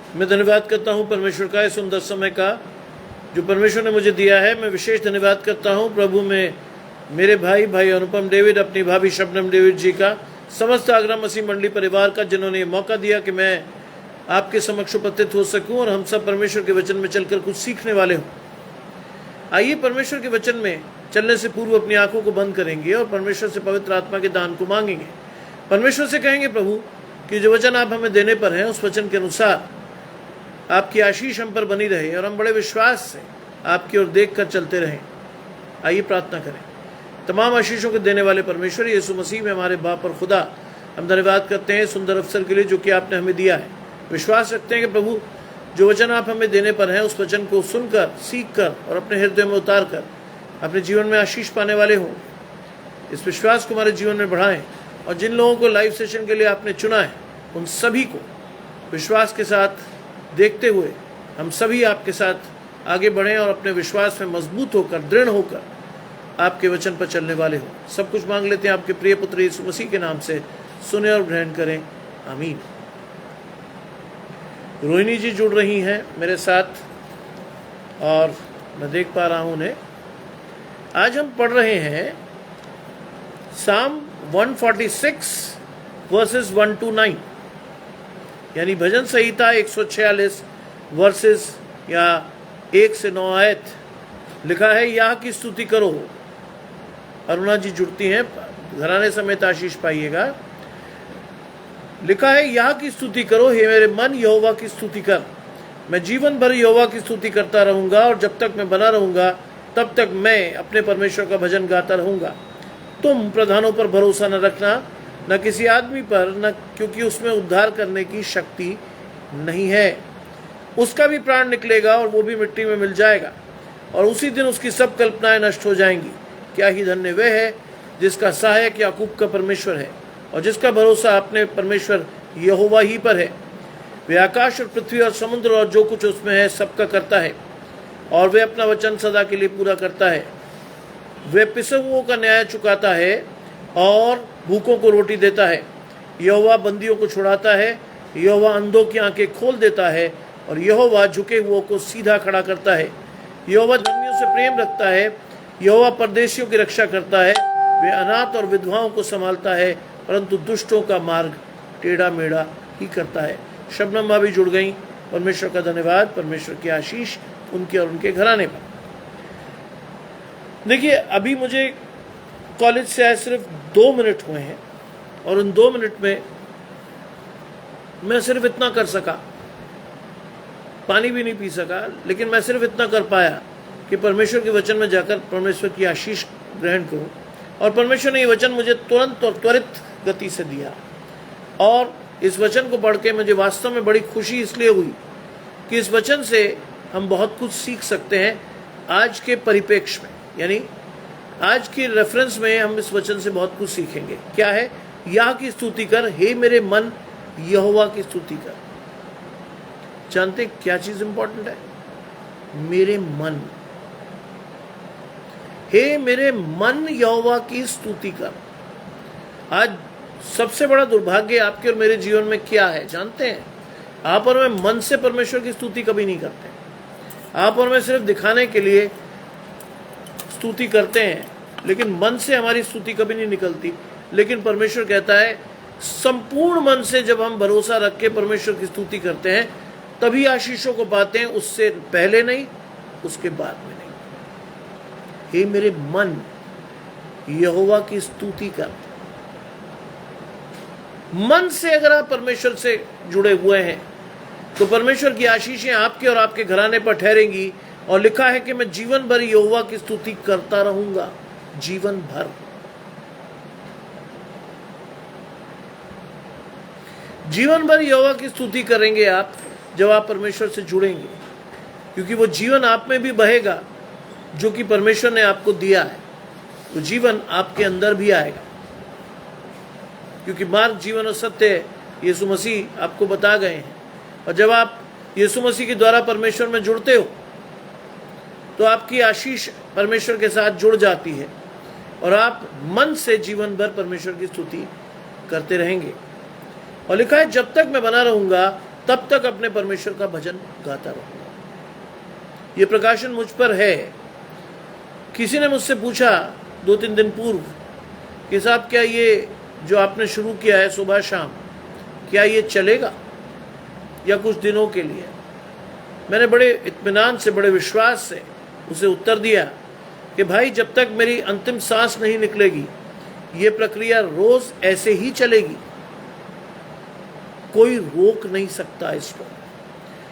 मैं धन्यवाद करता हूँ परमेश्वर का इस सुंदर समय का जो परमेश्वर ने मुझे दिया है। मैं विशेष धन्यवाद करता हूँ प्रभु में मेरे भाई अनुपम डेविड, अपनी भाभी शबनम डेविड जी का, समस्त आगरा मसीह मंडली परिवार का, जिन्होंने मौका दिया कि मैं आपके समक्ष उपस्थित हो सकूं और हम सब परमेश्वर के वचन में चलकर कुछ सीखने वाले हों। आइए परमेश्वर के वचन में चलने से पूर्व अपनी आंखों को बंद करेंगे और परमेश्वर से पवित्र आत्मा के दान को मांगेंगे। परमेश्वर से कहेंगे, प्रभु कि जो वचन आप हमें देने पर हैं उस वचन के अनुसार आपकी आशीष हम पर बनी रहे और हम बड़े विश्वास से आपकी ओर देख कर चलते रहें। आइए प्रार्थना करें। तमाम आशीषों को देने वाले परमेश्वर यीशु मसीह में हमारे बाप और खुदा, हम धन्यवाद करते हैं सुंदर अवसर के लिए जो कि आपने हमें दिया है। विश्वास रखते हैं कि प्रभु जो वचन आप हमें देने पर हैं उस वचन को सुनकर, सीख कर और अपने हृदय में उतार कर अपने जीवन में आशीष पाने वाले हों। इस विश्वास को हमारे जीवन में बढ़ाएं और जिन लोगों को लाइव सेशन के लिए आपने चुना है उन सभी को विश्वास के साथ देखते हुए हम सभी आपके साथ आगे बढ़ें और अपने विश्वास में मजबूत होकर, दृढ़ होकर आपके वचन पर चलने वाले हों। सब कुछ मांग लेते हैं आपके प्रिय पुत्र यीशु मसीह के नाम से, सुने और ग्रहण करें, आमीन। रोहिणी जी जुड़ रही हैं मेरे साथ और मैं देख पा रहा हूं उन्हें। आज हम पढ़ रहे हैं साम 146 वर्सेस 1 to 9, यानी भजन संहिता 146 वर्सेस या 1 से 9 आयत। लिखा है, यह की स्तुति करो। अरुणा जी जुड़ती हैं, घराने समेत आशीष पाइएगा। लिखा है, यह की स्तुति करो हे मेरे मन, यहोवा की स्तुति कर। मैं जीवन भर यहोवा की स्तुति करता रहूंगा और जब तक मैं बना रहूंगा तब तक मैं अपने परमेश्वर का भजन गाता रहूंगा। तुम प्रधानों पर भरोसा न रखना, न किसी आदमी पर, न क्योंकि उसमें उद्धार करने की शक्ति नहीं है। उसका भी प्राण निकलेगा और वो भी मिट्टी में मिल जाएगा और उसी दिन उसकी सब कल्पनाएं नष्ट हो जाएंगी। क्या ही धन्य वह है जिसका सहायक याकूब का परमेश्वर है और जिसका भरोसा अपने परमेश्वर यहोवा ही पर है। वे आकाश और पृथ्वी और समुद्र और जो कुछ उसमें है सबका करता है और वे अपना वचन सदा के लिए पूरा करता है। वे पिसे हुओं का न्याय चुकाता है और भूखों को रोटी देता है। यहोवा बंदियों को छुड़ाता है, यहोवा अंधों की आंखें खोल देता है और यहोवा झुके हुओं को सीधा खड़ा करता है। यहोवा धर्मियों से प्रेम रखता है, यहोवा परदेशियों की रक्षा करता है। वे अनाथ और विधवाओं को संभालता है परंतु दुष्टों का मार्ग टेढ़ा मेढ़ा ही करता है। शबनम भाभी जुड़ गई, परमेश्वर का धन्यवाद, परमेश्वर की आशीष उनके और उनके घराने पर। देखिए, अभी मुझे कॉलेज से आए सिर्फ 2 मिनट हुए हैं और उन 2 मिनट में मैं सिर्फ इतना कर सका, पानी भी नहीं पी सका, लेकिन मैं सिर्फ इतना कर पाया कि परमेश्वर के वचन में जाकर परमेश्वर की आशीष ग्रहण करूं। और परमेश्वर ने ये वचन मुझे तुरंत और त्वरित गति से दिया और इस वचन को पढ़ के मुझे वास्तव में बड़ी खुशी इसलिए हुई कि इस वचन से हम बहुत कुछ सीख सकते हैं आज के परिप्रेक्ष्य में, यानी आज के रेफरेंस में हम इस वचन से बहुत कुछ सीखेंगे। क्या है? यह की स्तुति कर, हे मेरे मन, यहोवा की स्तुति कर। जानते क्या चीज इंपॉर्टेंट है? मेरे मन, हे मेरे मन, यहोवा की स्तुति कर। आज सबसे बड़ा दुर्भाग्य आपके और मेरे जीवन में क्या है जानते हैं? आप और मैं मन से परमेश्वर की स्तुति कभी नहीं करते। आप और मैं सिर्फ दिखाने के लिए स्तुति करते हैं, लेकिन मन से हमारी स्तुति कभी नहीं निकलती। लेकिन परमेश्वर कहता है संपूर्ण मन से जब हम भरोसा रख के परमेश्वर की स्तुति करते हैं तभी आशीषों को पाते हैं, उससे पहले नहीं, उसके बाद में नहीं। हे मेरे मन, यहोवा की स्तुति कर। मन से अगर आप परमेश्वर से जुड़े हुए हैं तो परमेश्वर की आशीषें आपके और आपके घराने पर ठहरेंगी। और लिखा है कि मैं जीवन भर यहोवा की स्तुति करता रहूंगा, जीवन भर। जीवन भर यहोवा की स्तुति करेंगे आप जब आप परमेश्वर से जुड़ेंगे, क्योंकि वो जीवन आप में भी बहेगा जो कि परमेश्वर ने आपको दिया है। वो जीवन आपके अंदर भी आएगा, क्योंकि मार्ग, जीवन और सत्य यीशु मसीह आपको बता गए हैं। और जब आप यीशु मसीह के द्वारा परमेश्वर में जुड़ते हो तो आपकी आशीष परमेश्वर के साथ जुड़ जाती है और आप मन से जीवन भर परमेश्वर की स्तुति करते रहेंगे। और लिखा है जब तक मैं बना रहूंगा तब तक अपने परमेश्वर का भजन गाता रहूंगा। ये प्रकाशन मुझ पर है। किसी ने मुझसे पूछा 2-3 दिन पूर्व कि साहब क्या ये जो आपने शुरू किया है सुबह शाम, क्या ये चलेगा या कुछ दिनों के लिए? मैंने बड़े इत्मीनान से, बड़े विश्वास से उसे उत्तर दिया कि भाई, जब तक मेरी अंतिम सांस नहीं निकलेगी ये प्रक्रिया रोज ऐसे ही चलेगी। कोई रोक नहीं सकता इसको,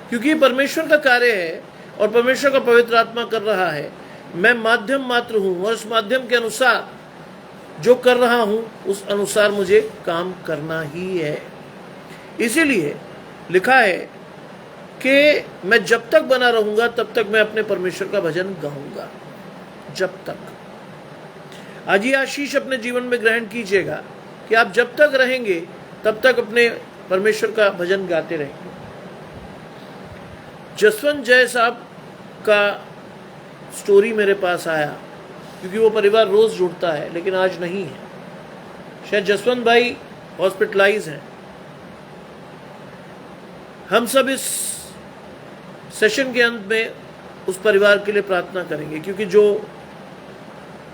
क्योंकि ये परमेश्वर का कार्य है और परमेश्वर का पवित्र आत्मा कर रहा है। मैं माध्यम मात्र हूं और उस माध्यम के अनुसार जो कर रहा हूं उस अनुसार मुझे काम करना ही है। इसीलिए लिखा है कि मैं जब तक बना रहूंगा तब तक मैं अपने परमेश्वर का भजन गाऊंगा। जब तक। आज ये आशीष अपने जीवन में ग्रहण कीजिएगा कि आप जब तक रहेंगे तब तक अपने परमेश्वर का भजन गाते रहेंगे। जसवंत जय साहब का स्टोरी मेरे पास आया, क्योंकि वो परिवार रोज जुड़ता है लेकिन आज नहीं है। शायद जसवंत भाई हॉस्पिटलाइज हैं। हम सब इस सेशन के अंत में उस परिवार के लिए प्रार्थना करेंगे, क्योंकि जो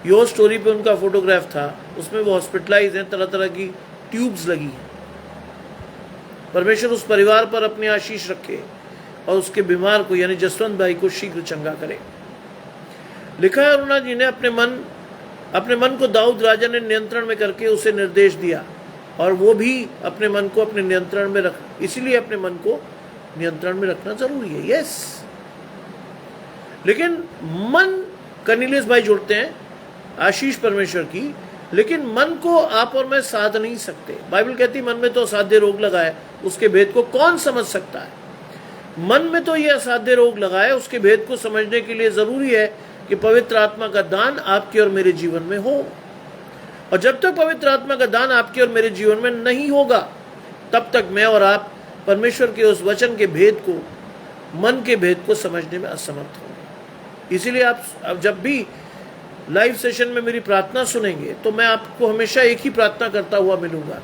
योर स्टोरी पे उनका फोटोग्राफ था उसमें वो हॉस्पिटलाइज हैं, तरह तरह की ट्यूब्स लगी हैं। परमेश्वर उस परिवार पर अपनी आशीष रखे और उसके बीमार को, यानी जसवंत भाई को, शीघ्र चंगा करे। लिखा है अरुणा जी ने अपने मन को दाऊद राजा ने नियंत्रण में करके उसे निर्देश दिया, और वो भी अपने मन को अपने नियंत्रण में रख, इसीलिए अपने मन को नियंत्रण में रखना जरूरी है। यस, लेकिन मन, कर्नेलियस भाई जोड़ते हैं, आशीष परमेश्वर की, लेकिन मन को आप और मैं साध नहीं सकते। बाइबल कहती मन में तो असाध्य रोग लगा है, उसके भेद को कौन समझ सकता है। मन में तो ये असाध्य रोग लगा है, उसके भेद को समझने के लिए जरूरी है कि पवित्र आत्मा का दान आपके और मेरे जीवन में हो। और जब तक पवित्र आत्मा का दान आपके और मेरे जीवन में नहीं होगा तब तक मैं और आप परमेश्वर के उस वचन के भेद को, मन के भेद को समझने में असमर्थ होंगे। इसीलिए आप जब भी लाइव सेशन में मेरी प्रार्थना सुनेंगे तो मैं आपको हमेशा एक ही प्रार्थना करता हुआ मिलूंगा,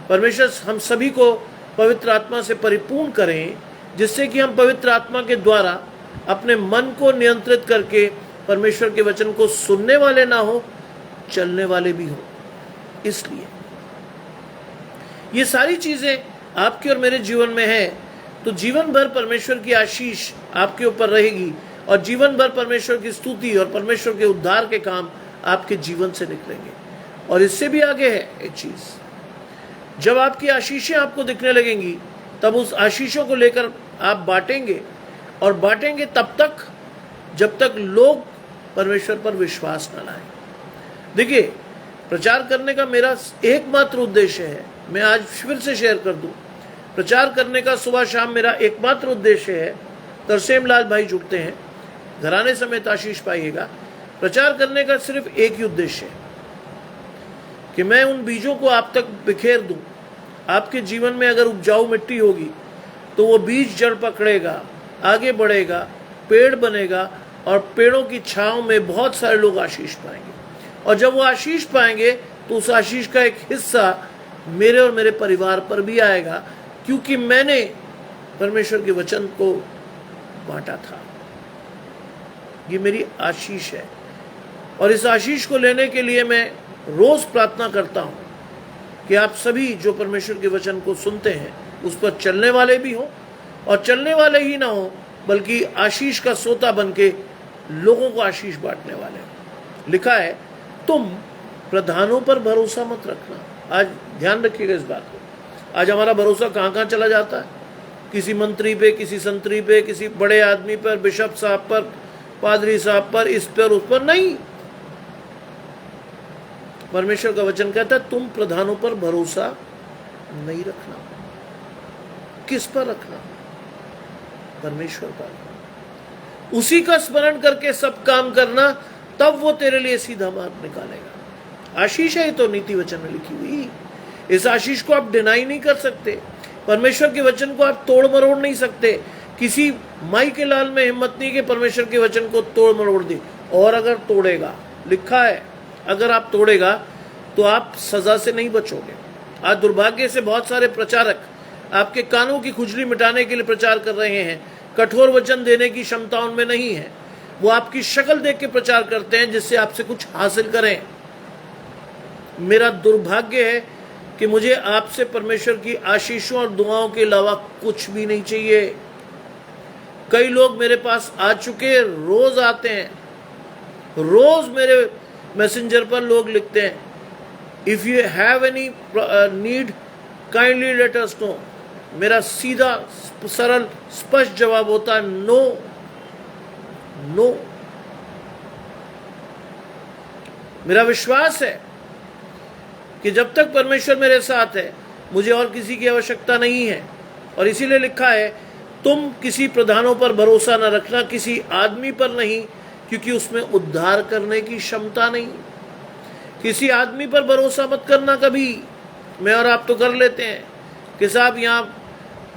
परमेश्वर हम सभी को पवित्र आत्मा से परिपूर्ण करें, जिससे कि हम पवित्र आत्मा के द्वारा अपने मन को नियंत्रित करके परमेश्वर के वचन को सुनने वाले ना हो, चलने वाले भी हो। इसलिए ये सारी चीजें आपके और मेरे जीवन में है तो जीवन भर परमेश्वर की आशीष आपके ऊपर रहेगी और जीवन भर परमेश्वर की स्तुति और परमेश्वर के उद्धार के काम आपके जीवन से निकलेंगे। और इससे भी आगे है एक चीज, जब आपकी आशीषें आपको दिखने लगेंगी तब उस आशीषों को लेकर आप बांटेंगे, और बांटेंगे तब तक जब तक लोग परमेश्वर पर विश्वास न लाएं। देखिए, प्रचार करने का मेरा एकमात्र उद्देश्य है, मैं आज फिर से शेयर कर दूं, प्रचार करने का सुबह शाम मेरा एकमात्र उद्देश्य है। तरसेम लाल भाई जुड़ते हैं, घराने समेत आशीष पाइएगा। प्रचार करने का सिर्फ एक ही उद्देश्य है कि मैं उन बीजों को आप तक बिखेर दूं। आपके जीवन में अगर उपजाऊ मिट्टी होगी तो वो बीज जड़ पकड़ेगा, आगे बढ़ेगा, पेड़ बनेगा, और पेड़ों की छांव में बहुत सारे लोग आशीष पाएंगे। और जब वो आशीष पाएंगे तो उस आशीष का एक हिस्सा मेरे और मेरे परिवार पर भी आएगा, क्योंकि मैंने परमेश्वर के वचन को बांटा था। ये मेरी आशीष है, और इस आशीष को लेने के लिए मैं रोज प्रार्थना करता हूं कि आप सभी जो परमेश्वर के वचन को सुनते हैं उस पर चलने वाले भी हों, और चलने वाले ही ना हो बल्कि आशीष का सोता बनके लोगों को आशीष बांटने वाले। लिखा है तुम प्रधानों पर भरोसा मत रखना। आज ध्यान रखिएगा इस बात को। आज हमारा भरोसा कहां कहां चला जाता है, किसी मंत्री पे, किसी संतरी पे, किसी बड़े आदमी पर, बिशप साहब पर, पादरी साहब पर, इस पर उस पर नहीं। परमेश्वर का वचन कहता है तुम प्रधानों पर भरोसा नहीं रखना। किस पर रखना? परमेश्वर पर। उसी का स्मरण करके सब काम करना, तब वो तेरे लिए सीधा मार्ग निकालेगा। आशीष है तो नीति वचन में लिखी हुई। इस आशीष को आप डिनाई नहीं कर सकते। परमेश्वर के वचन को आप तोड़ मरोड़ नहीं सकते। किसी माई के लाल में हिम्मत नहीं कि परमेश्वर के वचन को तोड़ मरोड़ दे। और अगर तोड़ेगा, लिखा है अगर आप तोड़ेगा तो आप सजा से नहीं बचोगे। आज दुर्भाग्य से बहुत सारे प्रचारक आपके कानों की खुजली मिटाने के लिए प्रचार कर रहे हैं, कठोर वचन देने की क्षमता उनमें नहीं है। वो आपकी शक्ल देख के प्रचार करते हैं जिससे आपसे कुछ हासिल करें। मेरा दुर्भाग्य है कि मुझे आपसे परमेश्वर की आशीषों और दुआओं के अलावा कुछ भी नहीं चाहिए। कई लोग मेरे पास आ चुके, रोज आते हैं, रोज मेरे मैसेंजर पर लोग लिखते हैं, if you have any need kindly let us know. मेरा सीधा सरल स्पष्ट जवाब होता है नो, नो। मेरा विश्वास है कि जब तक परमेश्वर मेरे साथ है मुझे और किसी की आवश्यकता नहीं है। और इसीलिए लिखा है, तुम किसी प्रधानों पर भरोसा न रखना, किसी आदमी पर नहीं, क्योंकि उसमें उद्धार करने की क्षमता नहीं। किसी आदमी पर भरोसा मत करना कभी। मैं और आप तो कर लेते हैं कि साहब यहाँ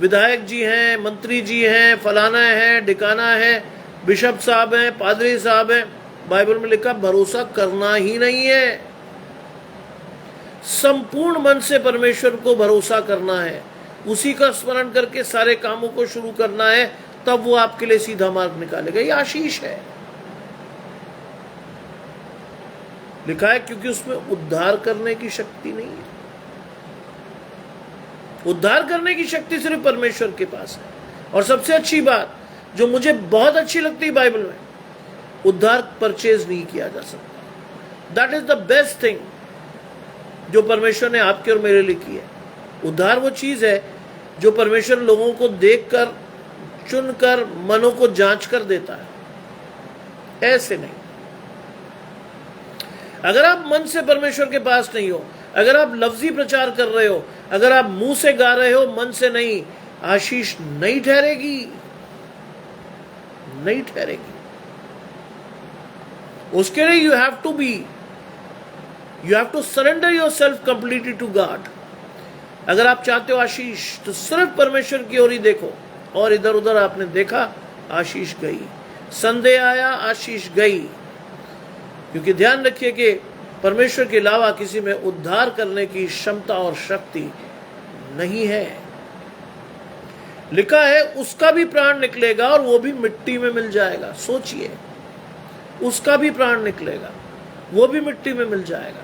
विधायक जी हैं, मंत्री जी हैं, फलाना है, ढिकाना है, बिशप साहब हैं, पादरी साहब हैं। बाइबल में लिखा भरोसा करना ही नहीं है। संपूर्ण मन से परमेश्वर को भरोसा करना है, उसी का स्मरण करके सारे कामों को शुरू करना है, तब वो आपके लिए सीधा मार्ग निकालेगा। ये आशीष है। लिखा है क्योंकि उसमें उद्धार करने की शक्ति नहीं है। उद्धार करने की शक्ति सिर्फ परमेश्वर के पास है। और सबसे अच्छी बात जो मुझे बहुत अच्छी लगती है बाइबल में, उद्धार परचेज नहीं किया जा सकता। That is the best thing जो परमेश्वर ने आपके और मेरे लिए की है। उद्धार वो चीज है जो परमेश्वर लोगों को देखकर, चुनकर, मनों को जांच कर देता है, ऐसे नहीं। अगर आप मन से परमेश्वर के पास नहीं हो, अगर आप लफ्जी प्रचार कर रहे हो, अगर आप मुंह से गा रहे हो, मन से नहीं, आशीष नहीं ठहरेगी, नहीं ठहरेगी। उसके लिए you have to surrender yourself completely to God. अगर आप चाहते हो आशीष, तो सिर्फ परमेश्वर की ओर ही देखो, और इधर उधर आपने देखा, आशीष गई। संदेह आया, आशीष गई। क्योंकि ध्यान रखिए कि परमेश्वर के अलावा किसी में उद्धार करने की क्षमता और शक्ति नहीं है। लिखा है उसका भी प्राण निकलेगा और वो भी मिट्टी में मिल जाएगा। सोचिए, उसका भी प्राण निकलेगा, वो भी मिट्टी में मिल जाएगा।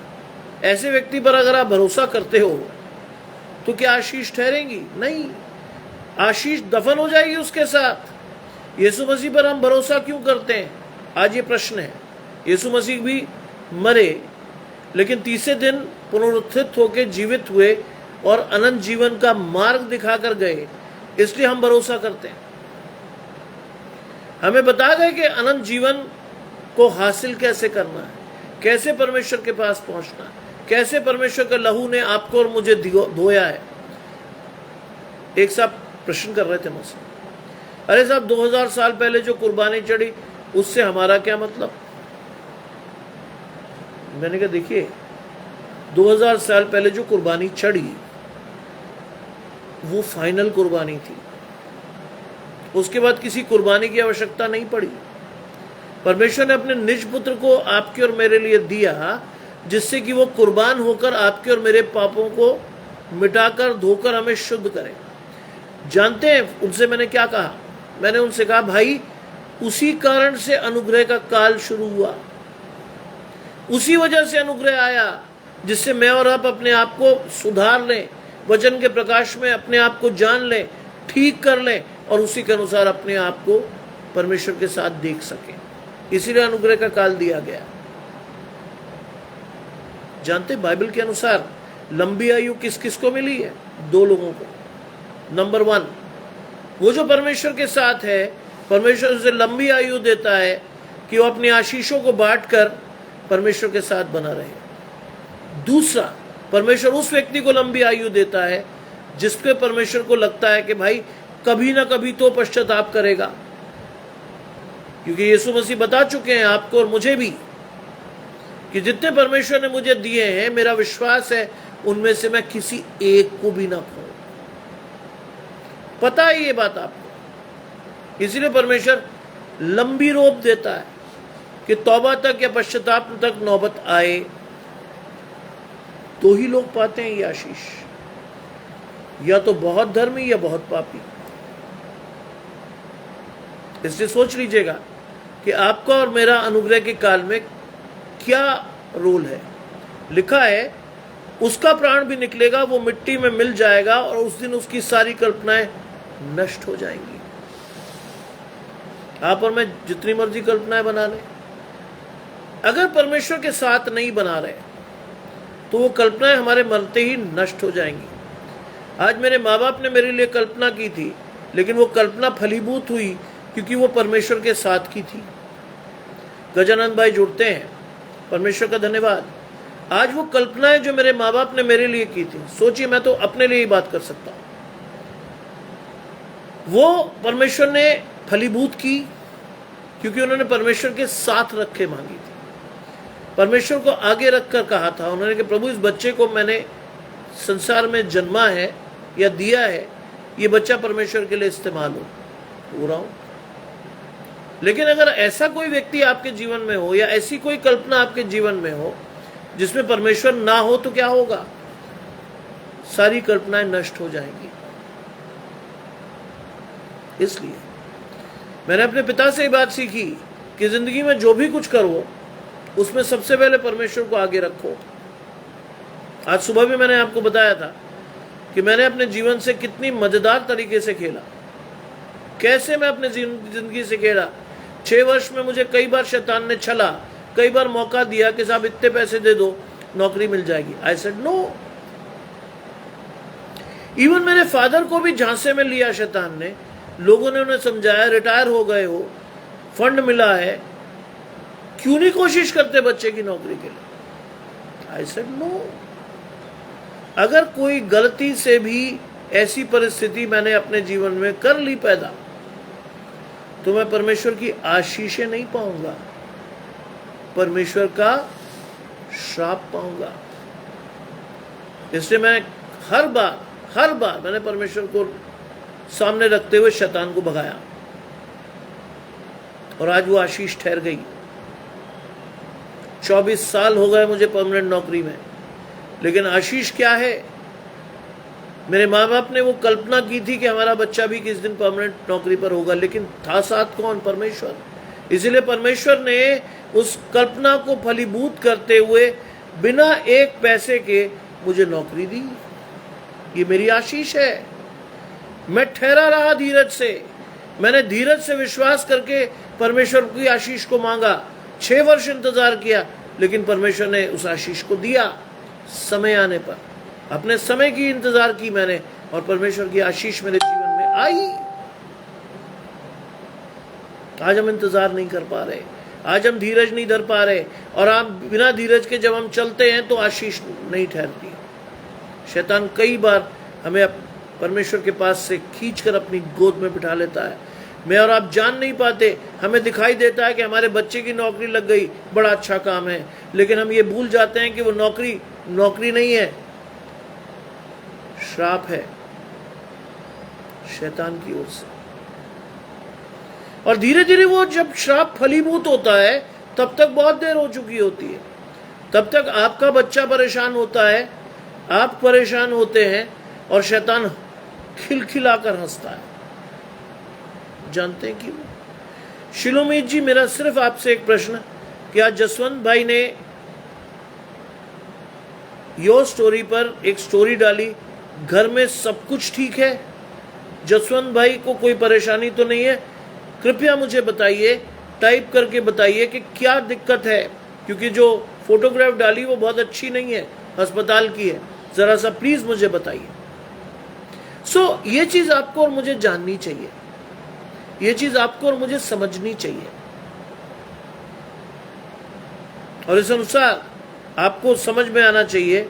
ऐसे व्यक्ति पर अगर आप भरोसा करते हो तो क्या आशीष ठहरेंगी? नहीं, आशीष दफन हो जाएगी उसके साथ। यीशु मसीह पर हम भरोसा क्यों करते हैं? आज ये प्रश्न है। यीशु मसीह भी मरे, लेकिन तीसरे दिन पुनरुत्थित होकर जीवित हुए और अनंत जीवन का मार्ग दिखाकर गए, इसलिए हम भरोसा करते हैं। हमें बता गए कि अनंत जीवन को हासिल कैसे करना है, कैसे परमेश्वर के पास पहुंचना है, कैसे परमेश्वर का लहू ने आपको और मुझे धोया है। एक साहब प्रश्न कर रहे थे मुझसे, अरे साहब 2000 साल पहले जो कुर्बानी चढ़ी उससे हमारा क्या मतलब? मैंने कहा देखिए, 2000 साल पहले जो कुर्बानी चढ़ी वो फाइनल कुर्बानी थी। उसके बाद किसी कुर्बानी की आवश्यकता नहीं पड़ी। परमेश्वर ने अपने निज पुत्र को आपके और मेरे लिए दिया, जिससे कि वो कुर्बान होकर आपके और मेरे पापों को मिटाकर, धोकर हमें शुद्ध करे। जानते हैं उनसे मैंने क्या कहा? मैंने उनसे कहा, भाई उसी कारण से अनुग्रह का काल शुरू हुआ, उसी वजह से अनुग्रह आया, जिससे मैं और आप अपने आप को सुधार लें, वचन के प्रकाश में अपने आप को जान लें, ठीक कर लें, और उसी के अनुसार अपने आप को परमेश्वर के साथ देख सकें। इसीलिए अनुग्रह का काल दिया गया। जानते बाइबल के अनुसार लंबी आयु किस किस को मिली है? 2 लोगों को। नंबर 1, वो जो परमेश्वर के साथ है, परमेश्वर उसे लंबी आयु देता है कि वो अपनी आशीषों को बांटकर परमेश्वर के साथ बना रहे। दूसरा, परमेश्वर उस व्यक्ति को लंबी आयु देता है जिसके परमेश्वर को लगता है कि भाई कभी ना कभी तो पश्चाताप करेगा। क्योंकि यीशु मसीह बता चुके हैं आपको और मुझे भी कि जितने परमेश्वर ने मुझे दिए हैं, मेरा विश्वास है उनमें से मैं किसी एक को भी ना खोऊं। पता है ये बात आपको। इसलिए परमेश्वर लंबी रोप देता है कि तौबा तक या पश्चाताप तक नौबत आए तो ही लोग पाते हैं ये आशीष। या तो बहुत धर्मी या बहुत पापी। इसलिए सोच लीजिएगा कि आपका और मेरा अनुग्रह के काल में क्या रोल है। लिखा है उसका प्राण भी निकलेगा, वो मिट्टी में मिल जाएगा और उस दिन उसकी सारी कल्पनाएं नष्ट हो जाएंगी। आप और मैं जितनी मर्जी कल्पनाएं बना लें, अगर परमेश्वर के साथ नहीं बना रहे तो वो कल्पनाएं हमारे मरते ही नष्ट हो जाएंगी। आज मेरे माँ बाप ने मेरे लिए कल्पना की थी, लेकिन वो कल्पना फलीभूत हुई क्योंकि वो परमेश्वर के साथ की थी। गजानंद भाई जुड़ते हैं, परमेश्वर का धन्यवाद। आज वो कल्पनाएं जो मेरे माँ बाप ने मेरे लिए की थी, सोचिए, मैं तो अपने लिए ही बात कर सकता हूं, वो परमेश्वर ने फलीभूत की क्योंकि उन्होंने परमेश्वर के साथ रखे मांगी थी। परमेश्वर को आगे रखकर कहा था उन्होंने कि प्रभु, इस बच्चे को मैंने संसार में जन्मा है या दिया है, ये बच्चा परमेश्वर के लिए इस्तेमाल हो रहा हूं। लेकिन अगर ऐसा कोई व्यक्ति आपके जीवन में हो या ऐसी कोई कल्पना आपके जीवन में हो जिसमें परमेश्वर ना हो, तो क्या होगा? सारी कल्पनाएं नष्ट हो जाएंगी। इसलिए मैंने अपने पिता से ये बात सीखी कि जिंदगी में जो भी कुछ करो उसमें सबसे पहले परमेश्वर को आगे रखो। आज सुबह भी मैंने आपको बताया था कि मैंने अपने जीवन से कितनी मजेदार तरीके से खेला, कैसे मैं अपने जिंदगी से खेला। 6 वर्ष में मुझे कई बार शैतान ने छला, कई बार मौका दिया कि साहब इतने पैसे दे दो, नौकरी मिल जाएगी। I said no. इवन मेरे फादर को भी झांसे में लिया शैतान ने। लोगों ने उन्हें समझाया, रिटायर हो गए हो, फंड मिला है, क्यों नहीं कोशिश करते बच्चे की नौकरी के लिए? I said no. अगर कोई गलती से भी ऐसी परिस्थिति मैंने अपने जीवन में कर ली पैदा, तो मैं परमेश्वर की आशीषें नहीं पाऊंगा, परमेश्वर का श्राप पाऊंगा। इसलिए मैं हर बार मैंने परमेश्वर को सामने रखते हुए शैतान को भगाया, और आज वो आशीष ठहर गई। 24 साल हो गए मुझे परमानेंट नौकरी में, लेकिन आशीष क्या है? मेरे माँ बाप ने वो कल्पना की थी कि हमारा बच्चा भी किस दिन परमानेंट नौकरी पर होगा, लेकिन था साथ कौन? परमेश्वर। इसलिए परमेश्वर ने उस कल्पना को फलीभूत करते हुए बिना एक पैसे के मुझे नौकरी दी। ये मेरी आशीष है। मैं ठहरा रहा धीरज से, मैंने धीरज से विश्वास करके परमेश्वर की आशीष को मांगा। 6 वर्ष इंतजार किया, लेकिन परमेश्वर ने उस आशीष को दिया समय आने पर। अपने समय की इंतजार की मैंने, और परमेश्वर की आशीष मेरे जीवन में आई। आज हम इंतजार नहीं कर पा रहे, आज हम धीरज नहीं धर पा रहे, और आप बिना धीरज के जब हम चलते हैं तो आशीष नहीं ठहरती। शैतान कई बार हमें परमेश्वर के पास से खींचकर अपनी गोद में बिठा लेता है। मैं और आप जान नहीं पाते, हमें दिखाई देता है कि हमारे बच्चे की नौकरी लग गई, बड़ा अच्छा काम है, लेकिन हम ये भूल जाते हैं कि वो नौकरी नहीं है, श्राप है शैतान की ओर से। और धीरे धीरे वो जब श्राप फलीभूत होता है, तब तक बहुत देर हो चुकी होती है। तब तक आपका बच्चा परेशान होता है, आप परेशान होते हैं, और शैतान खिलखिलाकर हंसता है। जानते हैं क्यों? शिलोमीत जी, मेरा सिर्फ आपसे एक प्रश्न, कि आज जसवंत भाई ने योर स्टोरी पर एक स्टोरी डाली, घर में सब कुछ ठीक है, जसवंत भाई को कोई परेशानी तो नहीं है? कृपया मुझे बताइए, टाइप करके बताइए कि क्या दिक्कत है, क्योंकि जो फोटोग्राफ डाली वो बहुत अच्छी नहीं है, अस्पताल की है। जरा सा प्लीज मुझे बताइए। ये चीज आपको और मुझे जाननी चाहिए, ये चीज आपको और मुझे समझनी चाहिए, और इस अनुसार आपको समझ में आना चाहिए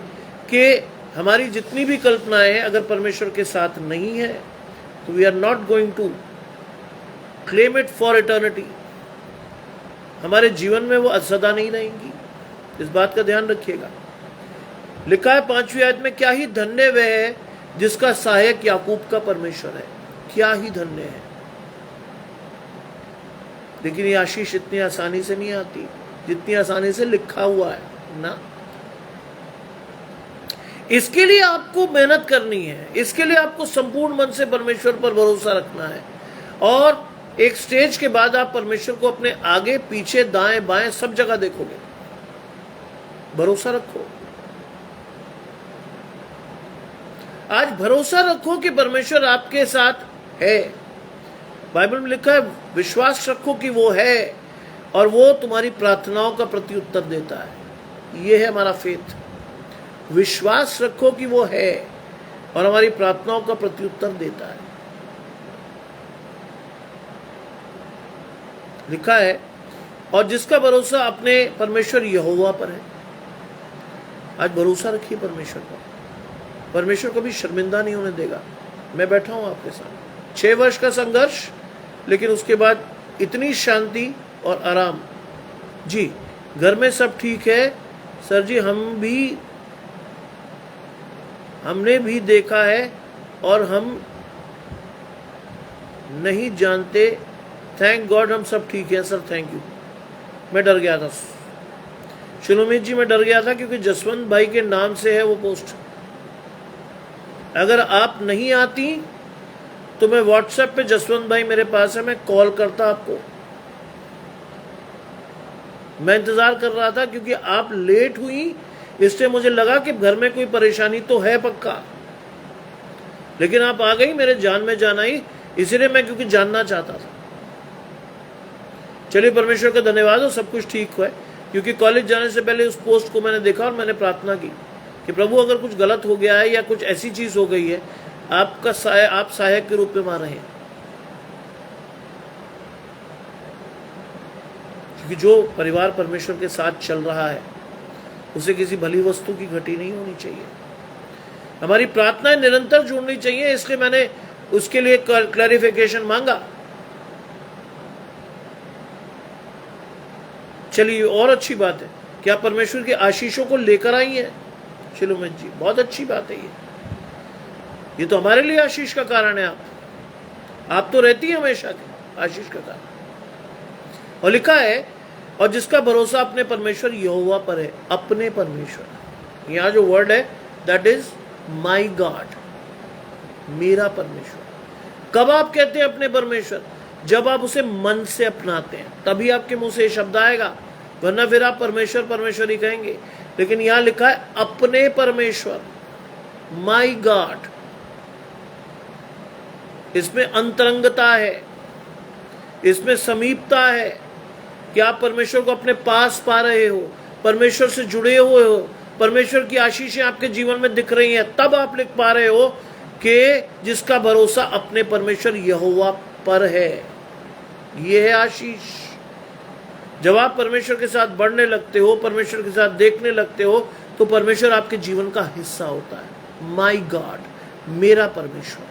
कि हमारी जितनी भी कल्पनाएं हैं, अगर परमेश्वर के साथ नहीं है तो we are not going to claim it for eternity. हमारे जीवन में वो सदा नहीं रहेंगी। इस बात का ध्यान रखिएगा। लिखा है 5वीं आयत में, क्या ही धन्य वह है जिसका सहायक याकूब का परमेश्वर है। क्या ही धन्य है। लेकिन ये आशीष इतनी आसानी से नहीं आती जितनी आसानी से लिखा हुआ है ना। इसके लिए आपको मेहनत करनी है, इसके लिए आपको संपूर्ण मन से परमेश्वर पर भरोसा रखना है। और एक स्टेज के बाद आप परमेश्वर को अपने आगे पीछे दाएं बाएं सब जगह देखोगे। भरोसा रखो, आज भरोसा रखो कि परमेश्वर आपके साथ है। बाइबल में लिखा है विश्वास रखो कि वो है और वो तुम्हारी प्रार्थनाओं का प्रत्युत्तर देता है। ये है हमारा फेथ। विश्वास रखो कि वो है और हमारी प्रार्थनाओं का प्रत्युत्तर देता है। लिखा है और जिसका भरोसा अपने परमेश्वर यहोवा पर है। आज भरोसा रखिए परमेश्वर पर। परमेश्वर कभी शर्मिंदा नहीं होने देगा। मैं बैठा हूं आपके साथ, 6 वर्ष का संघर्ष, लेकिन उसके बाद इतनी शांति और आराम। जी, घर में सब ठीक है सर जी, हमने भी देखा है और हम नहीं जानते। थैंक गॉड हम सब ठीक है सर, थैंक यू। मैं डर गया था शिलोमित जी, मैं डर गया था क्योंकि जसवंत भाई के नाम से है वो पोस्ट। अगर आप नहीं आती तो मैं व्हाट्सएप पे, जसवंत भाई मेरे पास है, मैं कॉल करता आपको। मैं इंतजार कर रहा था क्योंकि आप लेट हुई, इससे मुझे लगा कि घर में कोई परेशानी तो है पक्का, लेकिन आप आ गई, मेरे जान में जान आई, इसलिए मैं क्योंकि जानना चाहता था। चलिए परमेश्वर का धन्यवाद हो, सब कुछ ठीक हुआ है। क्योंकि कॉलेज जाने से पहले उस पोस्ट को मैंने देखा और मैंने प्रार्थना की कि प्रभु अगर कुछ गलत हो गया है या कुछ ऐसी चीज हो गई है, आप सहायक के रूप में वहां रहें। क्योंकि जो परिवार परमेश्वर के साथ चल रहा है उसे किसी भली वस्तु की घटी नहीं होनी चाहिए। हमारी प्रार्थनाएं निरंतर जुड़नी चाहिए, इसलिए मैंने उसके लिए क्लैरिफिकेशन मांगा। चलिए, और अच्छी बात है कि आप परमेश्वर की आशीषों को लेकर आई हैं शिलोमित जी, बहुत अच्छी बात है। ये तो हमारे लिए आशीष का कारण है। आप तो रहती है हमेशा के आशीष का कारण। और लिखा है और जिसका भरोसा अपने परमेश्वर यहोवा पर है, अपने परमेश्वर। यहां जो वर्ड है दैट इज माई गॉड, मेरा परमेश्वर। कब आप कहते हैं अपने परमेश्वर? जब आप उसे मन से अपनाते हैं, तभी आपके मुंह से शब्द आएगा, वरना फिर आप परमेश्वर परमेश्वर ही कहेंगे। लेकिन यहां लिखा है अपने परमेश्वर, माई गॉड। इसमें अंतरंगता है, इसमें समीपता है कि आप परमेश्वर को अपने पास पा रहे हो, परमेश्वर से जुड़े हुए हो, परमेश्वर की आशीषें आपके जीवन में दिख रही हैं। तब आप लिख पा रहे हो कि जिसका भरोसा अपने परमेश्वर यहोवा पर है। यह है आशीष। जब आप परमेश्वर के साथ बढ़ने लगते हो, परमेश्वर के साथ देखने लगते हो, तो परमेश्वर आपके जीवन का हिस्सा होता है। माई गॉड, मेरा परमेश्वर।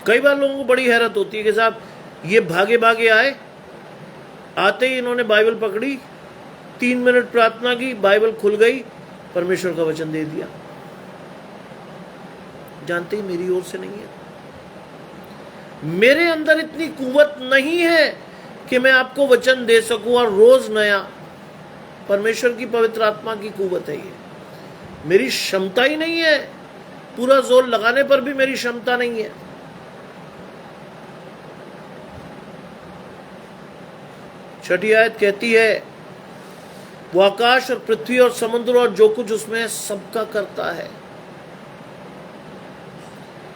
कई बार लोगों को बड़ी हैरत होती है कि साहब ये भागे भागे आए, आते ही इन्होंने बाइबल पकड़ी, 3 मिनट प्रार्थना की, बाइबल खुल गई, परमेश्वर का वचन दे दिया। जानते ही मेरी ओर से नहीं है। मेरे अंदर इतनी कुवत नहीं है कि मैं आपको वचन दे सकूं और रोज नया। परमेश्वर की पवित्र आत्मा की कुवत है ये। मेरी क्षमता ही नहीं है, पूरा जोर लगाने पर भी मेरी क्षमता नहीं है। छठी आयत कहती है वो आकाश और पृथ्वी और समुद्र और जो कुछ उसमें है सबका करता है।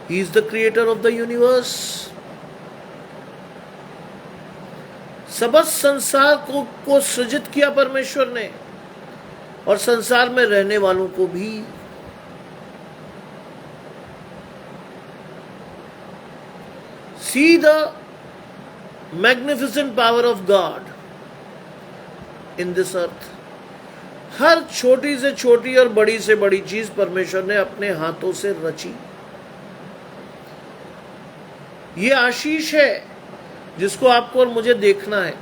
He is the creator of the universe. समस्त संसार को सृजित किया परमेश्वर ने, और संसार में रहने वालों को भी। See the magnificent power of God in this earth. हर छोटी से छोटी और बड़ी से बड़ी चीज परमेश्वर ने अपने हाथों से रची। ये आशीष है जिसको आपको और मुझे देखना है।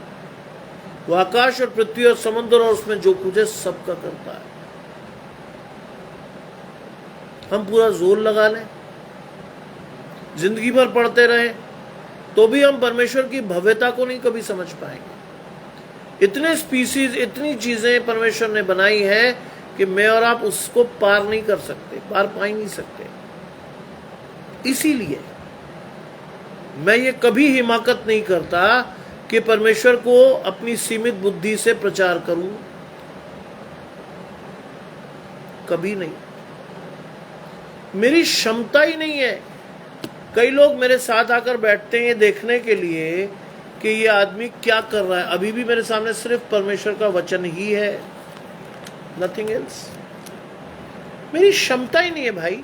वो आकाश और पृथ्वी और समुद्र और उसमें जो कुछ है सबका करता है। हम पूरा जोर लगा लें, जिंदगी भर पढ़ते रहें, तो भी हम परमेश्वर की भव्यता को नहीं कभी समझ पाएंगे। इतने स्पीसीज, इतनी चीजें परमेश्वर ने बनाई है कि मैं और आप उसको पार नहीं कर सकते, पार पा ही नहीं सकते। इसीलिए मैं ये कभी हिमाकत नहीं करता कि परमेश्वर को अपनी सीमित बुद्धि से प्रचार करूं, कभी नहीं। मेरी क्षमता ही नहीं है। कई लोग मेरे साथ आकर बैठते हैं ये देखने के लिए कि ये आदमी क्या कर रहा है। अभी भी मेरे सामने सिर्फ परमेश्वर का वचन ही है, नथिंग एल्स। मेरी क्षमता ही नहीं है भाई।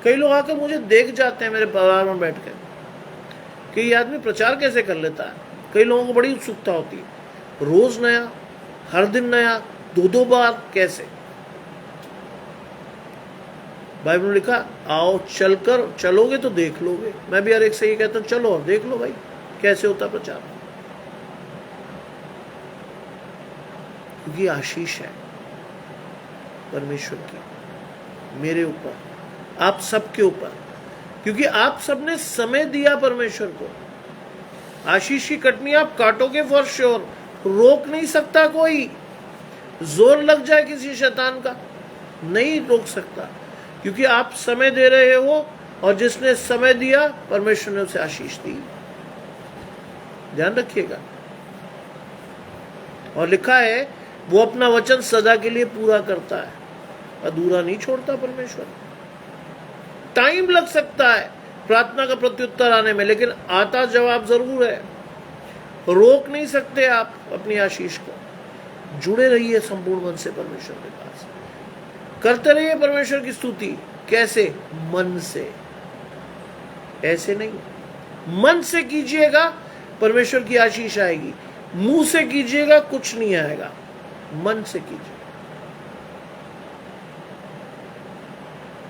कई लोग आकर मुझे देख जाते हैं मेरे परिवार में बैठ कर कि ये आदमी प्रचार कैसे कर लेता है। कई लोगों को बड़ी उत्सुकता होती है, रोज नया, हर दिन नया, दो बार, कैसे। बाइबल में लिखा, आओ चलकर, चलोगे तो देख लोगे। मैं भी हर एक से ये कहता हूं, चलो और देख लो भाई कैसे होता प्रचार। क्योंकि आशीष है परमेश्वर की मेरे ऊपर, आप सबके ऊपर, क्योंकि आप सबने समय दिया परमेश्वर को। आशीष की कटनी आप काटोगे फॉर श्योर, रोक नहीं सकता कोई। जोर लग जाए किसी शैतान का, नहीं रोक सकता, क्योंकि आप समय दे रहे हो और जिसने समय दिया परमेश्वर ने उसे आशीष दी। ध्यान रखिएगा। और लिखा है वो अपना वचन सदा के लिए पूरा करता है, अधूरा नहीं छोड़ता परमेश्वर। टाइम लग सकता है प्रार्थना का प्रत्युत्तर आने में, लेकिन आता जवाब जरूर है। रोक नहीं सकते आप अपनी आशीष को। जुड़े रहिए संपूर्ण मन से परमेश्वर के पास, करते रहिए परमेश्वर की स्तुति। कैसे? मन से, ऐसे नहीं। मन से कीजिएगा, परमेश्वर की आशीष आएगी। मुंह से कीजिएगा, कुछ नहीं आएगा। मन से कीजिए।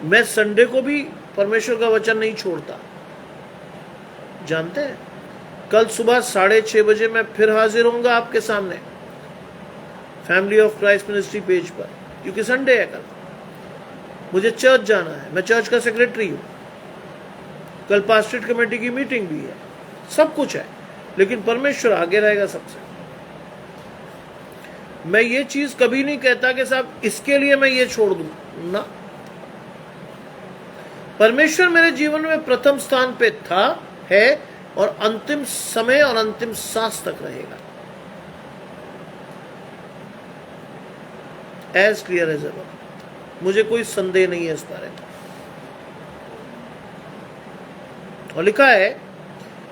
मैं संडे को भी परमेश्वर का वचन नहीं छोड़ता, जानते हैं। कल सुबह 6:30 बजे मैं फिर हाजिर होऊंगा आपके सामने family of Christ ministry page पर, क्योंकि संडे है कल। मुझे चर्च जाना है, मैं चर्च का सेक्रेटरी हूं। कल पास्टरेट कमेटी की मीटिंग भी है, सब कुछ है, लेकिन परमेश्वर आगे रहेगा सबसे। मैं ये चीज कभी नहीं कहता कि साहब इसके लिए मैं ये छोड़ दूं ना। परमेश्वर मेरे जीवन में प्रथम स्थान पे था, है और अंतिम समय और अंतिम सांस तक रहेगा। एज क्लियर एज एवर, मुझे कोई संदेह नहीं है इस बारे में। और लिखा है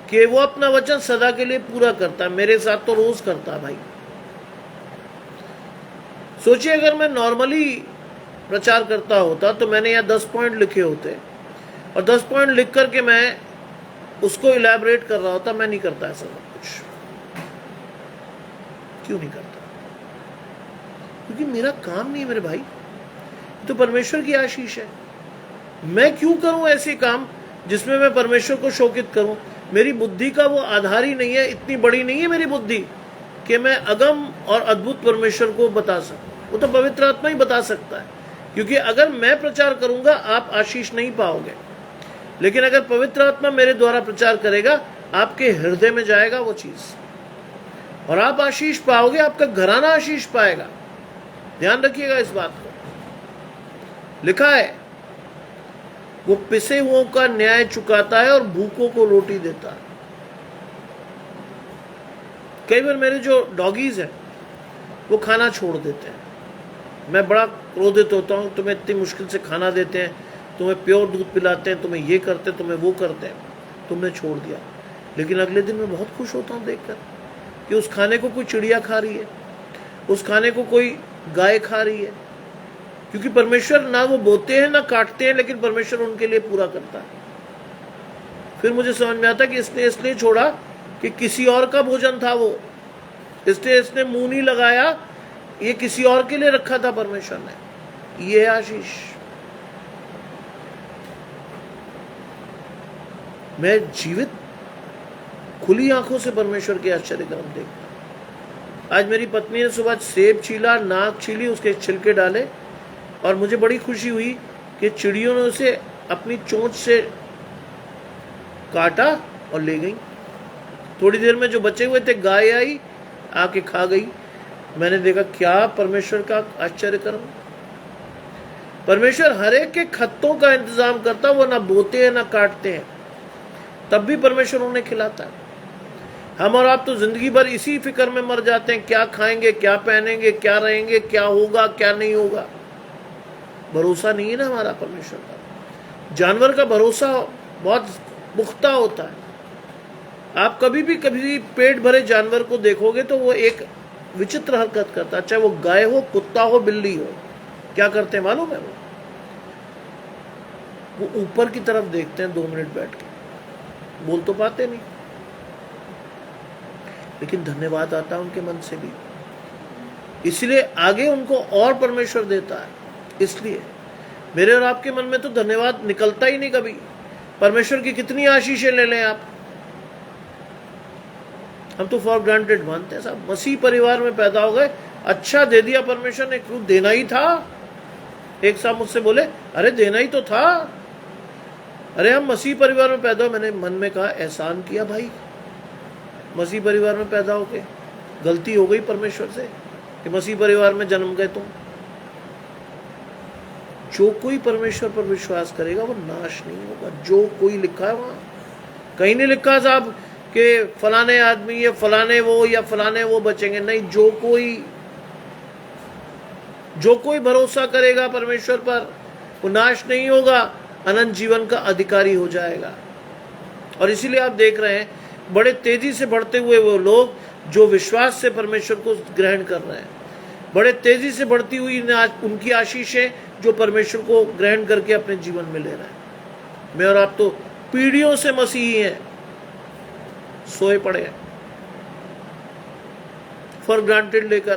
कि वो अपना वचन सदा के लिए पूरा करता है। मेरे साथ तो रोज करता है भाई। सोचिए अगर मैं नॉर्मली प्रचार करता होता तो मैंने यहाँ 10 पॉइंट लिखे होते और 10 पॉइंट लिख करके मैं उसको इलैबोरेट कर रहा होता। मैं नहीं करता ऐसा कुछ। क्यों नहीं करता? क्योंकि मेरा काम नहीं है मेरे भाई, तो परमेश्वर की आशीष है। मैं क्यों करूं ऐसे काम जिसमें मैं परमेश्वर को शोकित करूं? मेरी बुद्धि का वो आधार ही नहीं है, इतनी बड़ी नहीं है मेरी बुद्धि कि मैं अगम और अद्भुत परमेश्वर को बता सकूं। वो तो पवित्र आत्मा ही बता सकता है, क्योंकि अगर मैं प्रचार करूंगा आप आशीष नहीं पाओगे, लेकिन अगर पवित्र आत्मा मेरे द्वारा प्रचार करेगा आपके हृदय में जाएगा वो चीज और आप आशीष पाओगे, आपका घराना आशीष पाएगा। ध्यान रखिएगा इस बात को। लिखा है वो पिसे हुओं का न्याय चुकाता है और भूखों को रोटी देता है। कई बार मेरे जो डॉगीज हैं वो खाना छोड़ देते हैं। मैं बड़ा क्रोधित होता हूं, तुम्हें इतनी मुश्किल से खाना देते हैं, तुम्हें प्योर दूध पिलाते हैं, तुम्हें ये करते हैं, तुम्हें वो करते हैं, तुमने छोड़ दिया। लेकिन अगले दिन मैं बहुत खुश होता हूं देखकर कि उस खाने को कोई चिड़िया खा रही है, उस खाने को कोई गाय खा रही है। क्योंकि परमेश्वर ना वो बोते हैं ना काटते हैं, लेकिन परमेश्वर उनके लिए पूरा करता है। फिर मुझे समझ में आता कि इसने इसलिए छोड़ा कि किसी और का भोजन था वो, इसलिए इसने मुंह नहीं लगाया, ये किसी और के लिए रखा था परमेश्वर ने। ये आशीष। मैं जीवित खुली आंखों से परमेश्वर के आश्चर्य कर्म देखता। आज मेरी पत्नी ने सुबह सेब छीला, नाक छीली, उसके छिलके डाले और मुझे बड़ी खुशी हुई कि चिड़ियों ने उसे अपनी चोंच से काटा और ले गई। थोड़ी देर में जो बचे हुए थे गाय आई, आके खा गई। मैंने देखा क्या परमेश्वर का आश्चर्य कर्म। परमेश्वर हर एक के खत्तों का इंतजाम करता, वो ना बोते हैं ना काटते हैं, तब भी परमेश्वर उन्हें खिलाता है। हम और आप तो जिंदगी भर इसी फिक्र में मर जाते हैं, क्या खाएंगे, क्या पहनेंगे, क्या रहेंगे, क्या होगा, क्या नहीं होगा। भरोसा नहीं है ना हमारा परमेश्वर का। जानवर का भरोसा बहुत पुख्ता होता है। आप कभी पेट भरे जानवर को देखोगे तो वो एक विचित्र हरकत करता है, चाहे वो गाय हो, कुत्ता हो, बिल्ली हो। क्या करते हैं मालूम है? वो ऊपर की तरफ देखते हैं 2 मिनट बैठ के, बोल तो पाते नहीं, लेकिन धन्यवाद आता है उनके मन से भी, इसलिए आगे उनको और परमेश्वर देता है। इसलिए मेरे और आपके मन में तो धन्यवाद निकलता ही नहीं कभी। परमेश्वर की कितनी आशीषें ले लें आप, हम तो फॉर ग्रांटेड मानते हैं। साहब मसीह परिवार में पैदा हो गए, अच्छा दे दिया परमेश्वर ने, क्यों देना ही था। एक साहब मुझसे बोले, अरे देना ही तो था, अरे हम मसीह परिवार में पैदा हो। मैंने मन में कहा एहसान किया भाई, मसीह परिवार में पैदा होके गलती हो गई परमेश्वर से कि मसीह परिवार में जन्म गए तुम। जो कोई परमेश्वर पर विश्वास करेगा वो नाश नहीं होगा। जो कोई लिखा है वहां, कहीं नहीं लिखा साहब कि फलाने आदमी ये फलाने वो या फलाने वो बचेंगे, नहीं। जो कोई भरोसा करेगा परमेश्वर पर वो नाश नहीं होगा, अनंत जीवन का अधिकारी हो जाएगा। और इसीलिए आप देख रहे हैं बड़े तेजी से बढ़ते हुए वो लोग जो विश्वास से परमेश्वर को ग्रहण कर रहे हैं, बड़े तेजी से बढ़ती हुई उनकी आशीषें जो परमेश्वर को ग्रहण करके अपने जीवन में ले रहे हैं। मैं और आप तो पीढ़ियों से मसीही हैं, सोए पड़े हैं फॉर ग्रांटेड लेकर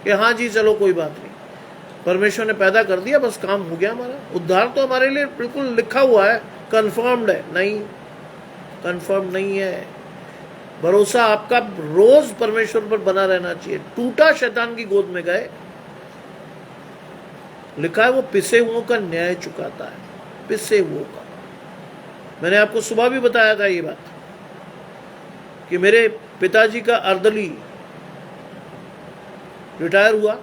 कि हाँ जी चलो कोई बात नहीं, परमेश्वर ने पैदा कर दिया, बस काम हो गया हमारा। उद्धार तो हमारे लिए बिल्कुल लिखा हुआ है, कंफर्म्ड है। नहीं, कंफर्म नहीं है। भरोसा आपका रोज परमेश्वर पर बना रहना चाहिए। टूटा शैतान की गोद में गए, लिखा है वो पिसे हुओं का न्याय चुकाता है, पिसे हुओं का। मैंने आपको सुबह भी बताया था ये बात कि मेरे पिताजी का अर्दली रिटायर हुआ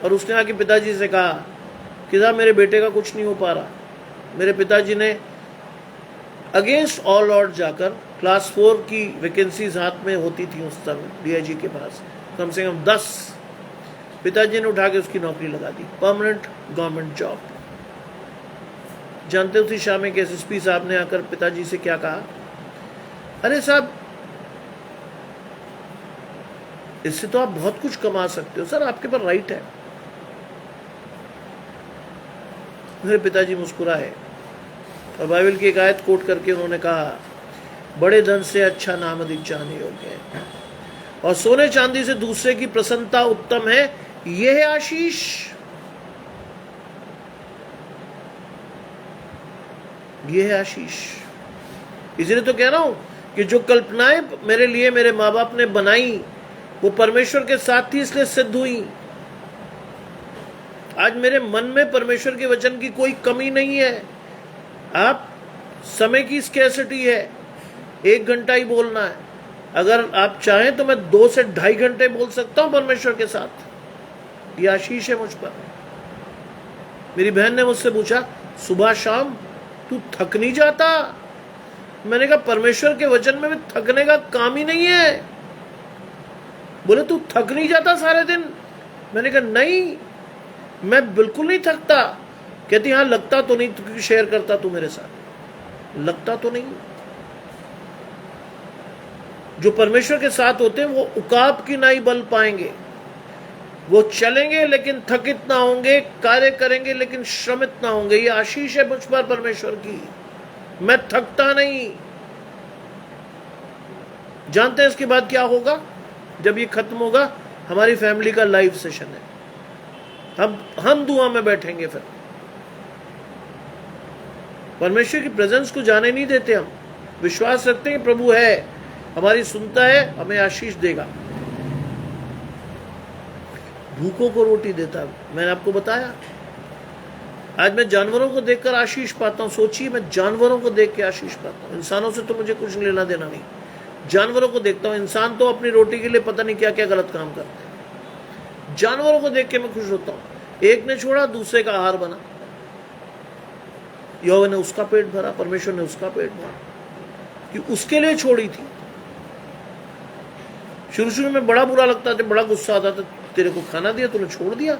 और उसने आके पिताजी से कहा कि साहब मेरे बेटे का कुछ नहीं हो पा रहा। मेरे पिताजी ने अगेंस्ट ऑल ऑड जाकर क्लास 4 की वैकेंसीज हाथ में होती थी उस समय डीआईजी के पास, कम से कम 10, पिताजी ने उठा के उसकी नौकरी लगा दी, परमानेंट गवर्नमेंट जॉब। जानते उसी शाम में एसएसपी साहब ने आकर पिताजी से क्या कहा, अरे साहब इससे तो आप बहुत कुछ कमा सकते हो, सर आपके पास राइट है। मेरे पिताजी मुस्कुराए और बाइबल की एक आयत कोट करके उन्होंने कहा, बड़े धन से अच्छा नाम अधिक जाने योग्य है और सोने चांदी से दूसरे की प्रसन्नता उत्तम है, यह है आशीष। यह है आशीष। इसलिए तो कह रहा हूं कि जो कल्पनाएं मेरे लिए मेरे माँ बाप ने बनाई वो परमेश्वर के साथ ही इसलिए सिद्ध हुई। आज मेरे मन में परमेश्वर के वचन की कोई कमी नहीं है। आप समय की स्कैर्सिटी है, 1 घंटा ही बोलना है। अगर आप चाहें तो मैं 2 से 2.5 घंटे बोल सकता हूं परमेश्वर के साथ। ये आशीष है मुझ पर। मेरी बहन ने मुझसे पूछा, सुबह शाम तू थक नहीं जाता? मैंने कहा परमेश्वर के वचन में भी थकने का काम ही नहीं है। बोले तू थक नहीं जाता सारे दिन? मैंने कहा नहीं, मैं बिल्कुल नहीं थकता। कहती हाँ लगता तो नहीं, क्योंकि शेयर करता तू मेरे साथ, लगता तो नहीं। जो परमेश्वर के साथ होते हैं वो उकाब की नाई बल पाएंगे। वो चलेंगे लेकिन थकित ना होंगे, कार्य करेंगे लेकिन श्रमित ना होंगे। ये आशीष है मुझ पर परमेश्वर की, मैं थकता नहीं। जानते हैं इसके बाद क्या होगा? जब ये खत्म होगा हमारी फैमिली का लाइव सेशन है, हम दुआ में बैठेंगे। फिर परमेश्वर की प्रेजेंस को जाने नहीं देते। हम विश्वास रखते हैं प्रभु है, हमारी सुनता है, हमें आशीष देगा। भूखों को रोटी देता है। मैंने आपको बताया आज मैं जानवरों को देखकर आशीष पाता हूं। सोचिए मैं जानवरों को देख के आशीष पाता हूं। इंसानों से तो मुझे कुछ लेना देना नहीं। जानवरों को देखता हूं, इंसान तो अपनी रोटी के लिए पता नहीं क्या क्या गलत काम करते हैं, जानवरों को देख के मैं खुश होता हूं। एक ने छोड़ा, दूसरे का आहार बना, यहोवा ने उसका पेट भरा, परमेश्वर ने उसका पेट भरा, कि उसके लिए छोड़ी थी। शुरू में बड़ा बुरा लगता था, बड़ा गुस्सा आता था, तेरे को खाना दिया, तूने छोड़ दिया।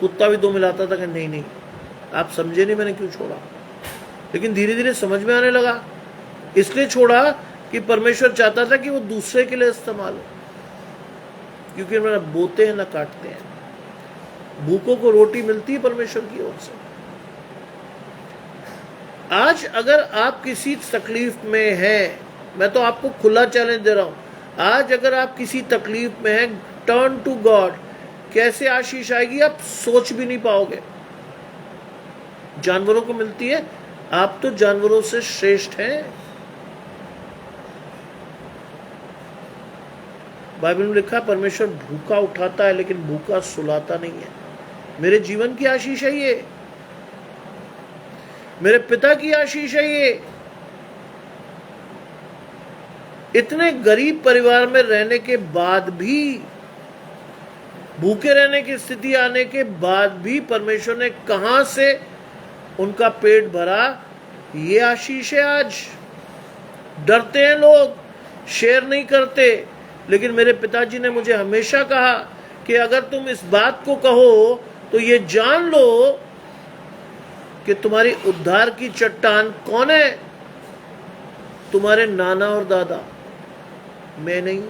कुत्ता भी दो मिलाता था कि नहीं नहीं आप समझे नहीं मैंने क्यों छोड़ा। लेकिन धीरे धीरे समझ में आने लगा, इसलिए छोड़ा कि परमेश्वर चाहता था कि वो दूसरे के लिए इस्तेमाल हो, क्योंकि ना बोते हैं ना काटते हैं। भूखों को रोटी मिलती है परमेश्वर की ओर से। आज अगर आप किसी तकलीफ में हैं, मैं तो आपको खुला चैलेंज दे रहा हूं, आज अगर आप किसी तकलीफ में हैं, टर्न टू गॉड। कैसे आशीष आएगी आप सोच भी नहीं पाओगे। जानवरों को मिलती है, आप तो जानवरों से श्रेष्ठ हैं। बाइबल में लिखा, परमेश्वर भूखा उठाता है लेकिन भूखा सुलाता नहीं है। मेरे जीवन की आशीष है ये, मेरे पिता की आशीष है ये। इतने गरीब परिवार में रहने के बाद भी, भूखे रहने की स्थिति आने के बाद भी परमेश्वर ने कहां से उनका पेट भरा, ये आशीष है। आज डरते हैं लोग, शेयर नहीं करते, लेकिन मेरे पिताजी ने मुझे हमेशा कहा कि अगर तुम इस बात को कहो तो ये जान लो कि तुम्हारी उद्धार की चट्टान कौन है, तुम्हारे नाना और दादा, मैं नहीं।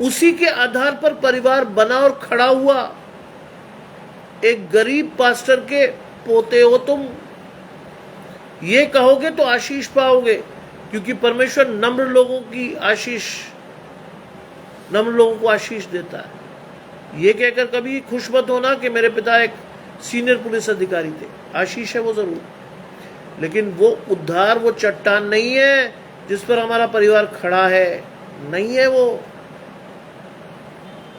उसी के आधार पर परिवार बना और खड़ा हुआ। एक गरीब पास्टर के पोते हो तुम, ये कहोगे तो आशीष पाओगे, क्योंकि परमेश्वर नम्र लोगों की आशीष, नम्र लोगों को आशीष देता है। ये कहकर कभी खुश मत होना कि मेरे पिता एक सीनियर पुलिस अधिकारी थे, आशीष है वो जरूर, लेकिन वो उद्धार, वो चट्टान नहीं है जिस पर हमारा परिवार खड़ा है, नहीं है वो।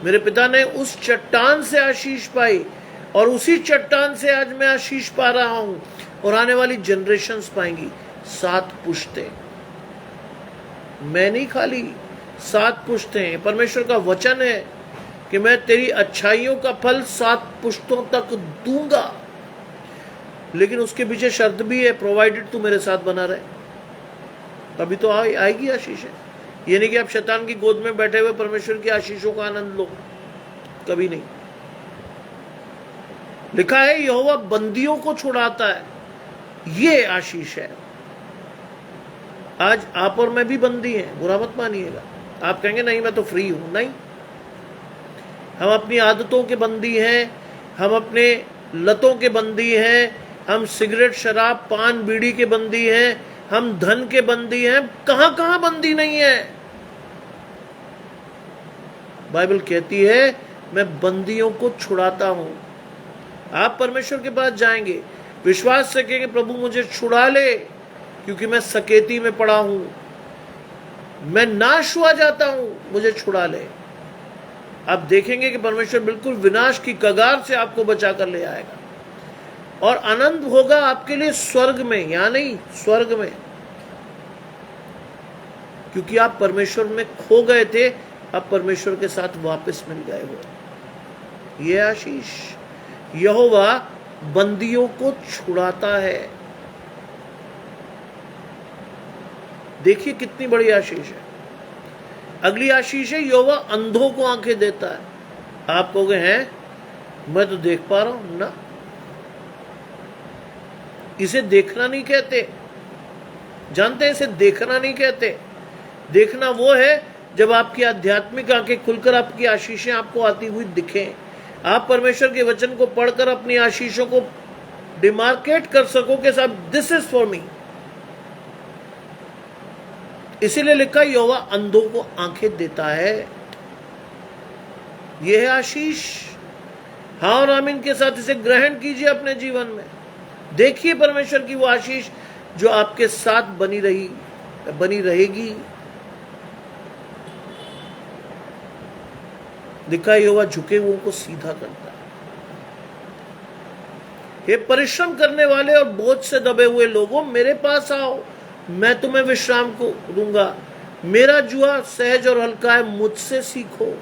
मेरे पिता ने उस चट्टान से आशीष पाई और उसी चट्टान से आज मैं आशीष पा रहा हूं और आने वाली जनरेशन्स पाएंगी। 7 पुश्तें, मैं नहीं खाली, 7 पुश्तें। परमेश्वर का वचन है कि मैं तेरी अच्छाइयों का फल 7 पुश्तों तक दूंगा, लेकिन उसके पीछे शर्त भी है, प्रोवाइडेड तू मेरे साथ बना रहे, तभी तो आएगी आशीष है। ये नहीं कि आप शैतान की गोद में बैठे हुए परमेश्वर की आशीषों का आनंद लो, कभी नहीं। लिखा है यहोवा बंदियों को छुड़ाता है, ये आशीष है। आज आप और मैं भी बंदी हैं, बुरा मत मानिएगा। आप कहेंगे नहीं मैं तो फ्री हूं, नहीं, हम अपनी आदतों के बंदी हैं, हम अपने लतों के बंदी हैं, हम सिगरेट शराब पान बीड़ी के बंदी हैं, हम धन के बंदी हैं, कहां कहां बंदी नहीं है। बाइबल कहती है मैं बंदियों को छुड़ाता हूं। आप परमेश्वर के पास जाएंगे, विश्वास से कहेंगे प्रभु मुझे छुड़ा ले, क्योंकि मैं सकेती में पड़ा हूं, मैं नाश हुआ जाता हूं, मुझे छुड़ा ले। आप देखेंगे कि परमेश्वर बिल्कुल विनाश की कगार से आपको बचा कर ले आएगा और आनंद होगा आपके लिए स्वर्ग में, या नहीं स्वर्ग में, क्योंकि आप परमेश्वर में खो गए थे, अब परमेश्वर के साथ वापस मिल गए हो। यह आशीष, यहोवा बंदियों को छुड़ाता है। देखिए कितनी बड़ी आशीष है। अगली आशीष है यहोवा अंधों को आंखें देता है। आप कहोगे हैं मैं तो देख पा रहा हूं ना, इसे देखना नहीं कहते, जानते हैं इसे देखना नहीं कहते। देखना वो है जब आपकी आध्यात्मिक आंखें खुलकर आपकी आशीषें आपको आती हुई दिखें, आप परमेश्वर के वचन को पढ़कर अपनी आशीषों को डिमार्केट कर सको कि साहब दिस इज फॉर मी। इसीलिए लिखा यहोवा अंधों को आंखें देता है। यह है आशीष। हाँ और आमीन के साथ इसे ग्रहण कीजिए अपने जीवन में। देखिए परमेश्वर की वो आशीष जो आपके साथ बनी रहेगी। लिखा यहोवा झुके हुओं को सीधा करता है। हे परिश्रम करने वाले और बोझ से दबे हुए लोगों, मेरे पास आओ, मैं तुम्हें विश्राम को दूंगा। मेरा जुआ सहज और हल्का है, मुझसे सीखो।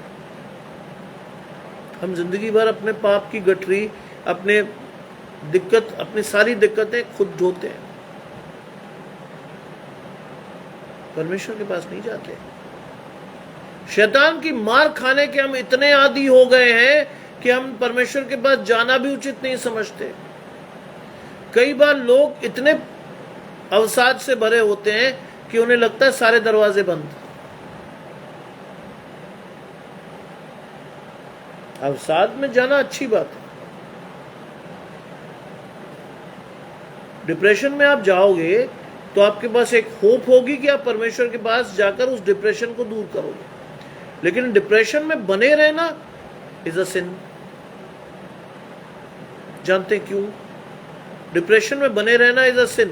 हम जिंदगी भर अपने पाप की गठरी, अपनी सारी दिक्कतें खुद ढोते हैं, परमेश्वर के पास नहीं जाते। शैतान की मार खाने के हम इतने आदी हो गए हैं कि हम परमेश्वर के पास जाना भी उचित नहीं समझते। कई बार लोग इतने अवसाद से भरे होते हैं कि उन्हें लगता है सारे दरवाजे बंद। अवसाद में जाना अच्छी बात है। डिप्रेशन में आप जाओगे तो आपके पास एक होप होगी कि आप परमेश्वर के पास जाकर उस डिप्रेशन को दूर करोगे, लेकिन डिप्रेशन में बने रहना इज अ सिन। जानते क्यों? डिप्रेशन में बने रहना इज अ सिन,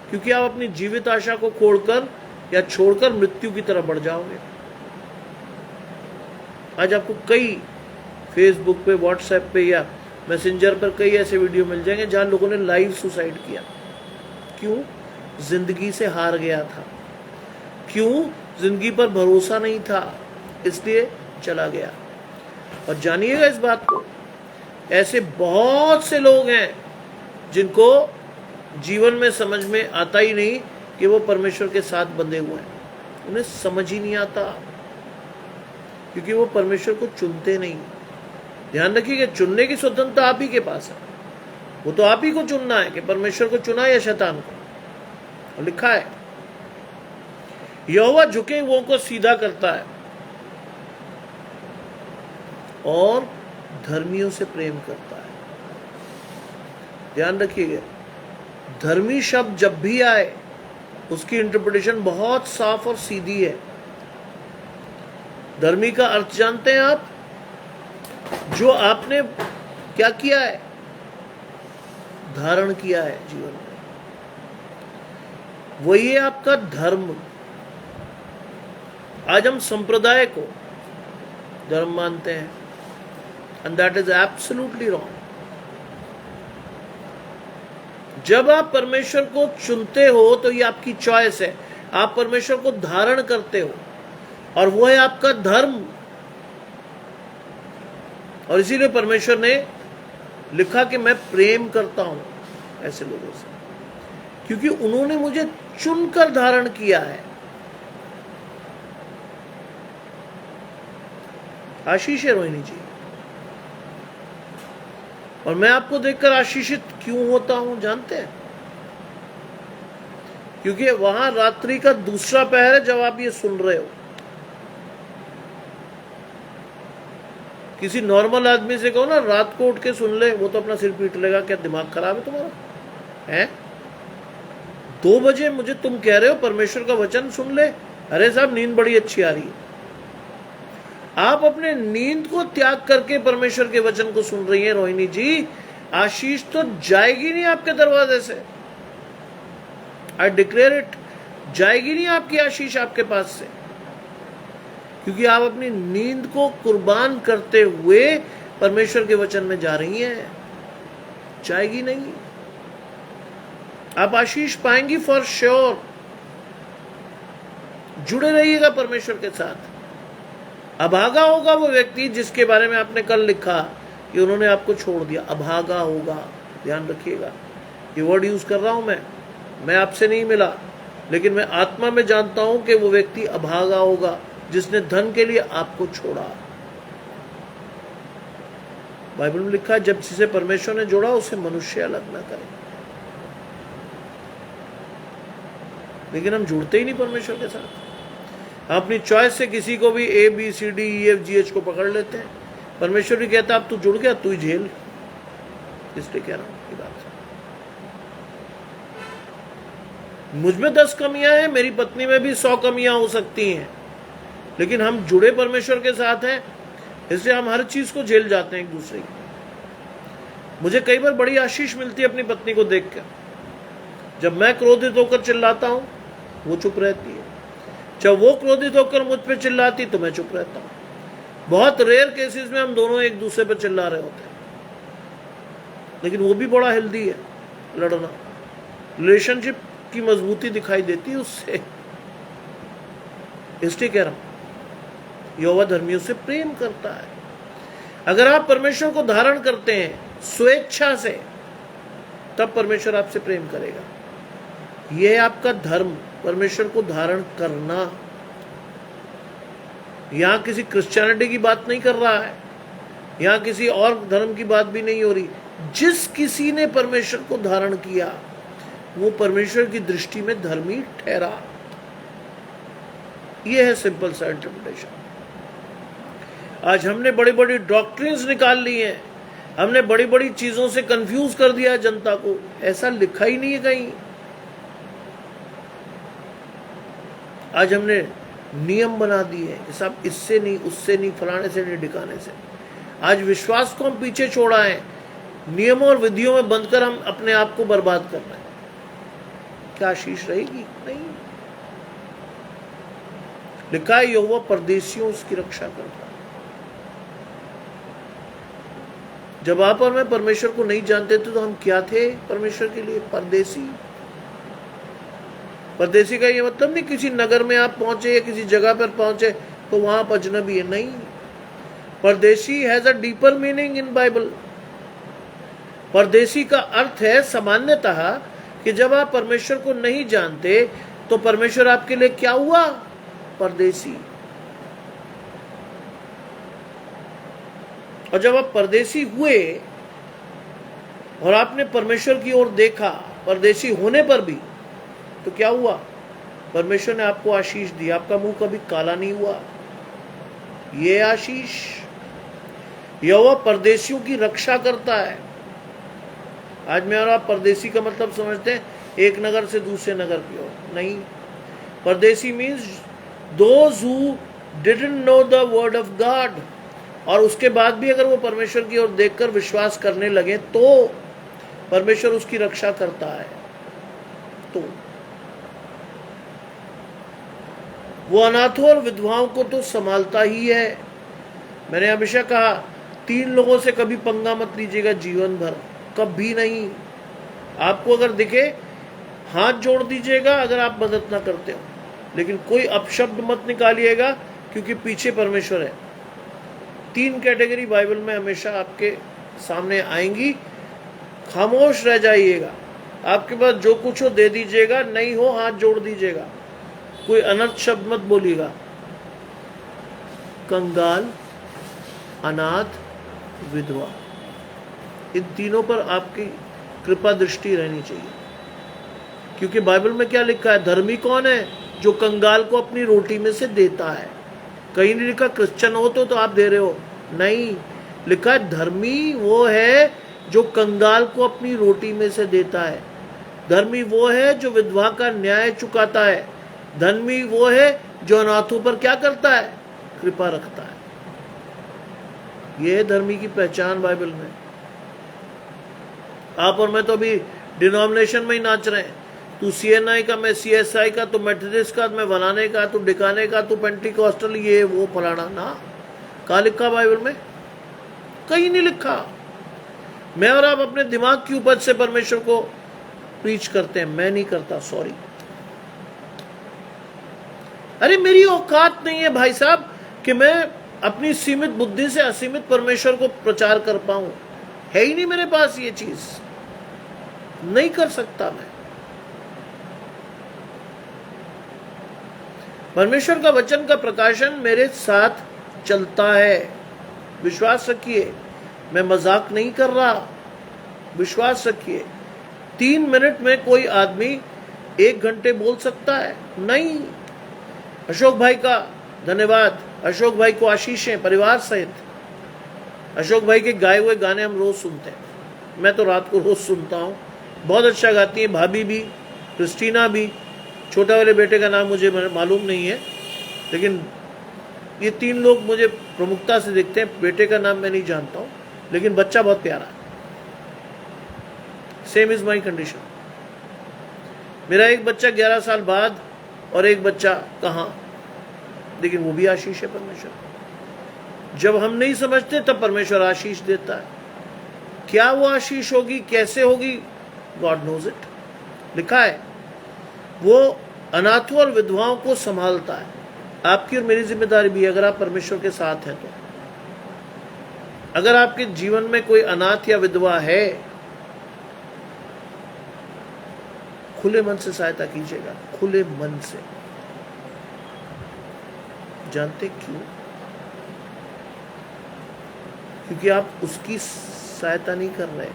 क्योंकि आप अपनी जीवित आशा को खोड़कर या छोड़कर मृत्यु की तरफ बढ़ जाओगे। आज आपको कई फेसबुक पे, व्हाट्सएप पे या मैसेंजर पर कई ऐसे वीडियो मिल जाएंगे जहां लोगों ने लाइव सुसाइड किया। क्यों? जिंदगी से हार गया था। क्यों? जिंदगी पर भरोसा नहीं था, इसलिए चला गया। और जानिएगा इस बात को, ऐसे बहुत से लोग हैं जिनको जीवन में समझ में आता ही नहीं कि वो परमेश्वर के साथ बंधे हुए हैं। उन्हें समझ ही नहीं आता, क्योंकि वो परमेश्वर को चुनते नहीं। ध्यान रखिए, चुनने की स्वतंत्रता आप ही के पास है। वो तो आप ही को चुनना है कि परमेश्वर को चुना या शैतान को। और लिखा है, यहोवा झुके हुओं को सीधा करता है और धर्मियों से प्रेम करता है। ध्यान रखिएगा, धर्मी शब्द जब भी आए उसकी इंटरप्रिटेशन बहुत साफ और सीधी है। धर्मी का अर्थ जानते हैं आप? जो आपने क्या किया है? धारण किया है जीवन में, वही है आपका धर्म। आज हम संप्रदाय को धर्म मानते हैं, and that is absolutely wrong. जब आप परमेश्वर को चुनते हो तो ये आपकी चॉइस है, आप परमेश्वर को धारण करते हो और वो है आपका धर्म। और इसीलिए परमेश्वर ने लिखा कि मैं प्रेम करता हूं ऐसे लोगों से, क्योंकि उन्होंने मुझे चुनकर धारण किया है। आशीष है रोहिणी जी। और मैं आपको देखकर आशीषित क्यों होता हूं जानते हैं? क्योंकि वहां रात्रि का दूसरा पहर है जब आप ये सुन रहे हो। किसी नॉर्मल आदमी से कहो ना रात को उठ के सुन ले, वो तो अपना सिर पीट लेगा, क्या दिमाग खराब है तुम्हारा? है 2 बजे मुझे तुम कह रहे हो परमेश्वर का वचन सुन ले? अरे साहब, नींद बड़ी अच्छी आ रही है। आप अपने नींद को त्याग करके परमेश्वर के वचन को सुन रही हैं रोहिणी जी। आशीष तो जाएगी नहीं आपके दरवाजे से। आई डिक्लेयर इट, जाएगी नहीं आपकी आशीष आपके पास से, क्योंकि आप अपनी नींद को कुर्बान करते हुए परमेश्वर के वचन में जा रही हैं। जाएगी नहीं। आप आशीष पाएंगी फॉर श्योर। जुड़े रहिएगा परमेश्वर के साथ। अभागा होगा वो व्यक्ति जिसके बारे में आपने कल लिखा कि उन्होंने आपको छोड़ दिया। अभागा होगा, ध्यान रखिएगा। ये वर्ड यूज कर रहा हूं मैं आपसे नहीं मिला, लेकिन मैं आत्मा में जानता हूं कि वो व्यक्ति अभागा होगा जिसने धन के लिए आपको छोड़ा। बाइबल में लिखा है, जब जिसे परमेश्वर ने जोड़ा उसे मनुष्य अलग ना करे। लेकिन हम जुड़ते ही नहीं परमेश्वर के साथ। अपनी चॉइस से किसी को भी ABCDEFGH को पकड़ लेते हैं। परमेश्वर भी कहता अब तू जुड़ गया, तू ही झेल। इसलिए कह रहा हूं ये बात। मुझ में 10 कमियां हैं, मेरी पत्नी में भी 100 कमियां हो सकती हैं, लेकिन हम जुड़े परमेश्वर के साथ हैं, इसलिए हम हर चीज को झेल जाते हैं एक दूसरे की। मुझे कई बार बड़ी आशीष मिलती है अपनी पत्नी को देखकर। जब मैं क्रोधित होकर चिल्लाता हूं वो चुप रहती है, जब वो क्रोधित होकर मुझ पे चिल्लाती तो मैं चुप रहता हूं। बहुत रेयर केसेस में हम दोनों एक दूसरे पर चिल्ला रहे होते हैं, लेकिन वो भी बड़ा हेल्दी है लड़ना। रिलेशनशिप की मजबूती दिखाई देती है उससे। इसलिए कह रहा हूं यहोवा धर्मियों से प्रेम करता है। अगर आप परमेश्वर को धारण करते हैं स्वेच्छा से, तब परमेश्वर आपसे प्रेम करेगा। यह है आपका धर्म, परमेश्वर को धारण करना। यहां किसी क्रिश्चियनिटी की बात नहीं कर रहा है, यहां किसी और धर्म की बात भी नहीं हो रही। जिस किसी ने परमेश्वर को धारण किया वो परमेश्वर की दृष्टि में धर्मी ठहरा। यह है सिंपल सा इंटरप्रिटेशन। आज हमने बड़ी बड़ी डॉक्ट्रिन्स निकाल ली हैं, हमने बड़ी बड़ी चीजों से कंफ्यूज कर दिया जनता को। ऐसा लिखा ही नहीं है कहीं। आज हमने नियम बना दिए हैं कि साहब इससे नहीं, उससे नहीं, फलाने से नहीं, ढिकाने से। आज विश्वास को हम पीछे छोड़ा है, नियमों और विधियों में बंधकर हम अपने आप को बर्बाद कर रहे हैं। क्या आशीष रहेगी? नहीं। लिखा है यहोवा परदेशियों उसकी रक्षा करता है। जब आप और मैं परमेश्वर को नहीं जानते थे तो हम क्या थे परमेश्वर के लिए? परदेसी। परदेसी का ये मतलब नहीं किसी नगर में आप पहुंचे या किसी जगह पर पहुंचे तो वहां आप अजनबी है, नहीं। परदेसी has a deeper meaning in Bible. परदेसी का अर्थ है सामान्यतः कि जब आप परमेश्वर को नहीं जानते तो परमेश्वर आपके लिए क्या हुआ? परदेसी। और जब आप परदेसी हुए और आपने परमेश्वर की ओर देखा परदेसी होने पर भी, तो क्या हुआ? परमेश्वर ने आपको आशीष दी, आपका मुंह कभी काला नहीं हुआ। ये आशीष। यहोवा परदेशियों की रक्षा करता है। आज मैं और आप परदेसी का मतलब समझते हैं एक नगर से दूसरे नगर की ओर, नहीं। परदेसी means those who didn't know the word of God, और उसके बाद भी अगर वो परमेश्वर की ओर देखकर विश्वास करने लगे तो परमेश्वर उसकी रक्षा करता है। तो वो अनाथों और विधवाओं को तो संभालता ही है। मैंने हमेशा कहा 3 लोगों से कभी पंगा मत लीजिएगा जीवन भर, कभी नहीं। आपको अगर दिखे हाथ जोड़ दीजिएगा अगर आप मदद ना करते हो, लेकिन कोई अपशब्द मत निकालिएगा क्योंकि पीछे परमेश्वर है। 3 कैटेगरी बाइबल में हमेशा आपके सामने आएंगी। खामोश रह जाइएगा। आपके पास जो कुछ हो दे दीजिएगा, नहीं हो हाथ जोड़ दीजिएगा, कोई अनर्थ शब्द मत बोलिएगा। कंगाल, अनाथ, विधवा, इन तीनों पर आपकी कृपा दृष्टि रहनी चाहिए। क्योंकि बाइबल में क्या लिखा है? धर्मी कौन है? जो कंगाल को अपनी रोटी में से देता है। कहीं नहीं लिखा क्रिश्चियन हो तो आप दे रहे हो, नहीं। लिखा है धर्मी वो है जो कंगाल को अपनी रोटी में से देता है। धर्मी वो है जो विधवा का न्याय चुकाता है। धर्मी वो है जो अनाथों पर क्या करता है? कृपा रखता है। यह है धर्मी की पहचान बाइबल में। आप और मैं तो अभी डिनोमिनेशन में ही नाच रहे हैं। तू CNI का, मैं CSI का, तू मेथोडिस्ट का, मैं बनाने का, तू डिकाने का, तू पेंटिकॉस्टल, ये वो फलाना ना। कहाँ लिखा बाइबल में? कहीं नहीं लिखा। मैं और आप अपने दिमाग की उपज से परमेश्वर को प्रीच करते हैं, मैं नहीं करता, सॉरी। अरे मेरी औकात नहीं है भाई साहब कि मैं अपनी सीमित बुद्धि से असीमित परमेश्वर को प्रचार कर पाऊं। है ही नहीं मेरे पास ये चीज, नहीं कर सकता मैं। परमेश्वर का वचन का प्रकाशन मेरे साथ चलता है, विश्वास रखिए। मैं मजाक नहीं कर रहा, विश्वास रखिए। 3 मिनट में कोई आदमी 1 घंटे बोल सकता है? नहीं। अशोक भाई का धन्यवाद, अशोक भाई को आशीषें परिवार सहित। अशोक भाई के गाए हुए गाने हम रोज सुनते हैं, मैं तो रात को रोज सुनता हूँ। बहुत अच्छा गाती है भाभी भी, क्रिस्टीना भी। छोटा वाले बेटे का नाम मुझे मालूम नहीं है, लेकिन ये 3 लोग मुझे प्रमुखता से देखते हैं। बेटे का नाम मैं नहीं जानता हूँ, लेकिन बच्चा बहुत प्यारा है। Same is my condition. मेरा एक बच्चा 11 साल बाद और एक बच्चा कहाँ, लेकिन वो भी आशीष है परमेश्वर। जब हम नहीं समझते तब परमेश्वर आशीष देता है। क्या वो आशीष होगी, कैसे होगी, गॉड नोज इट। लिखा है वो अनाथों और विधवाओं को संभालता है। आपकी और मेरी जिम्मेदारी भी है, अगर आप परमेश्वर के साथ हैं तो। अगर आपके जीवन में कोई अनाथ या विधवा है, खुले मन से सहायता कीजिएगा, खुले मन से। जानते क्यों? क्योंकि आप उसकी सहायता नहीं कर रहे,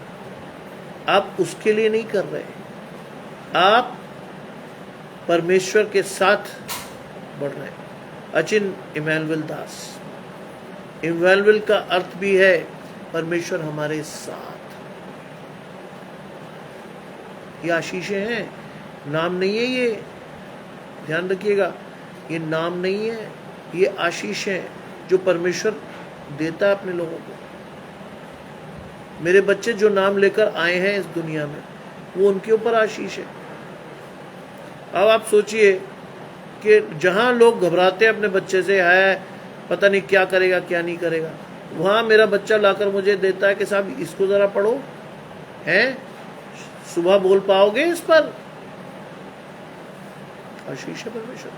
आप उसके लिए नहीं कर रहे, आप परमेश्वर के साथ बढ़ रहे हैं। अचिन इमैनुअल दास, इमैनुअल का अर्थ भी है परमेश्वर हमारे साथ। ये आशीषें हैं, नाम नहीं है ये, ध्यान रखिएगा, ये नाम नहीं है, ये आशीष है जो परमेश्वर देता है अपने लोगों को। मेरे बच्चे जो नाम लेकर आए हैं इस दुनिया में, वो उनके ऊपर आशीष है। अब आप सोचिए कि जहां लोग घबराते हैं अपने बच्चे से, है पता नहीं क्या करेगा क्या नहीं करेगा, वहां मेरा बच्चा लाकर मुझे देता है कि साहब इसको जरा पढ़ो, हैं सुबह बोल पाओगे इस पर, आशीष है परमेश्वर।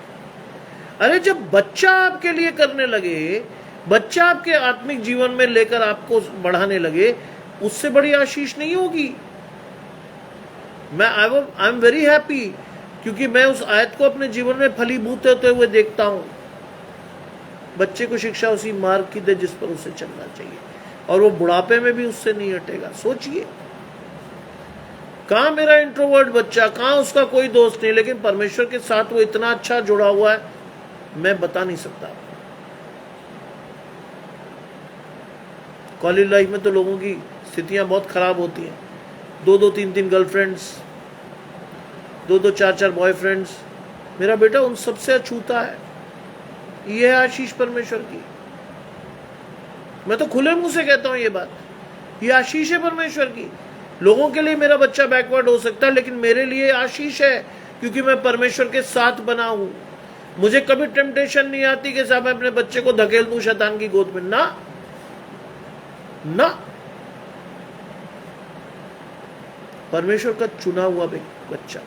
अरे जब बच्चा आपके लिए करने लगे, बच्चा आपके आत्मिक जीवन में लेकर आपको बढ़ाने लगे, उससे बड़ी आशीष नहीं होगी। आई एम वेरी हैप्पी, क्योंकि मैं उस आयत को अपने जीवन में फलीभूत होते हुए देखता हूं। बच्चे को शिक्षा उसी मार्ग की दे जिस पर उसे चलना चाहिए, और वो बुढ़ापे में भी उससे नहीं हटेगा। सोचिए, कहां मेरा इंट्रोवर्ट बच्चा, कहां उसका कोई दोस्त नहीं, लेकिन परमेश्वर के साथ वो इतना अच्छा जुड़ा हुआ है, मैं बता नहीं सकता। कॉलेज लाइफ में तो लोगों की स्थितियां बहुत खराब होती हैं, 2-2 3-3 गर्लफ्रेंड्स, 2-2 4-4 बॉयफ्रेंड्स। मेरा बेटा उन सबसे अछूता है। यह है आशीष परमेश्वर की। मैं तो खुले मुंह से कहता हूं ये बात, ये आशीष है परमेश्वर की। लोगों के लिए मेरा बच्चा बैकवर्ड हो सकता है, लेकिन मेरे लिए आशीष है, क्योंकि मैं परमेश्वर के साथ बना हूं। मुझे कभी टेम्पटेशन नहीं आती कि साहब मैं अपने बच्चे को धकेल दूं शैतान की गोद में, ना ना। परमेश्वर का चुना हुआ बच्चा,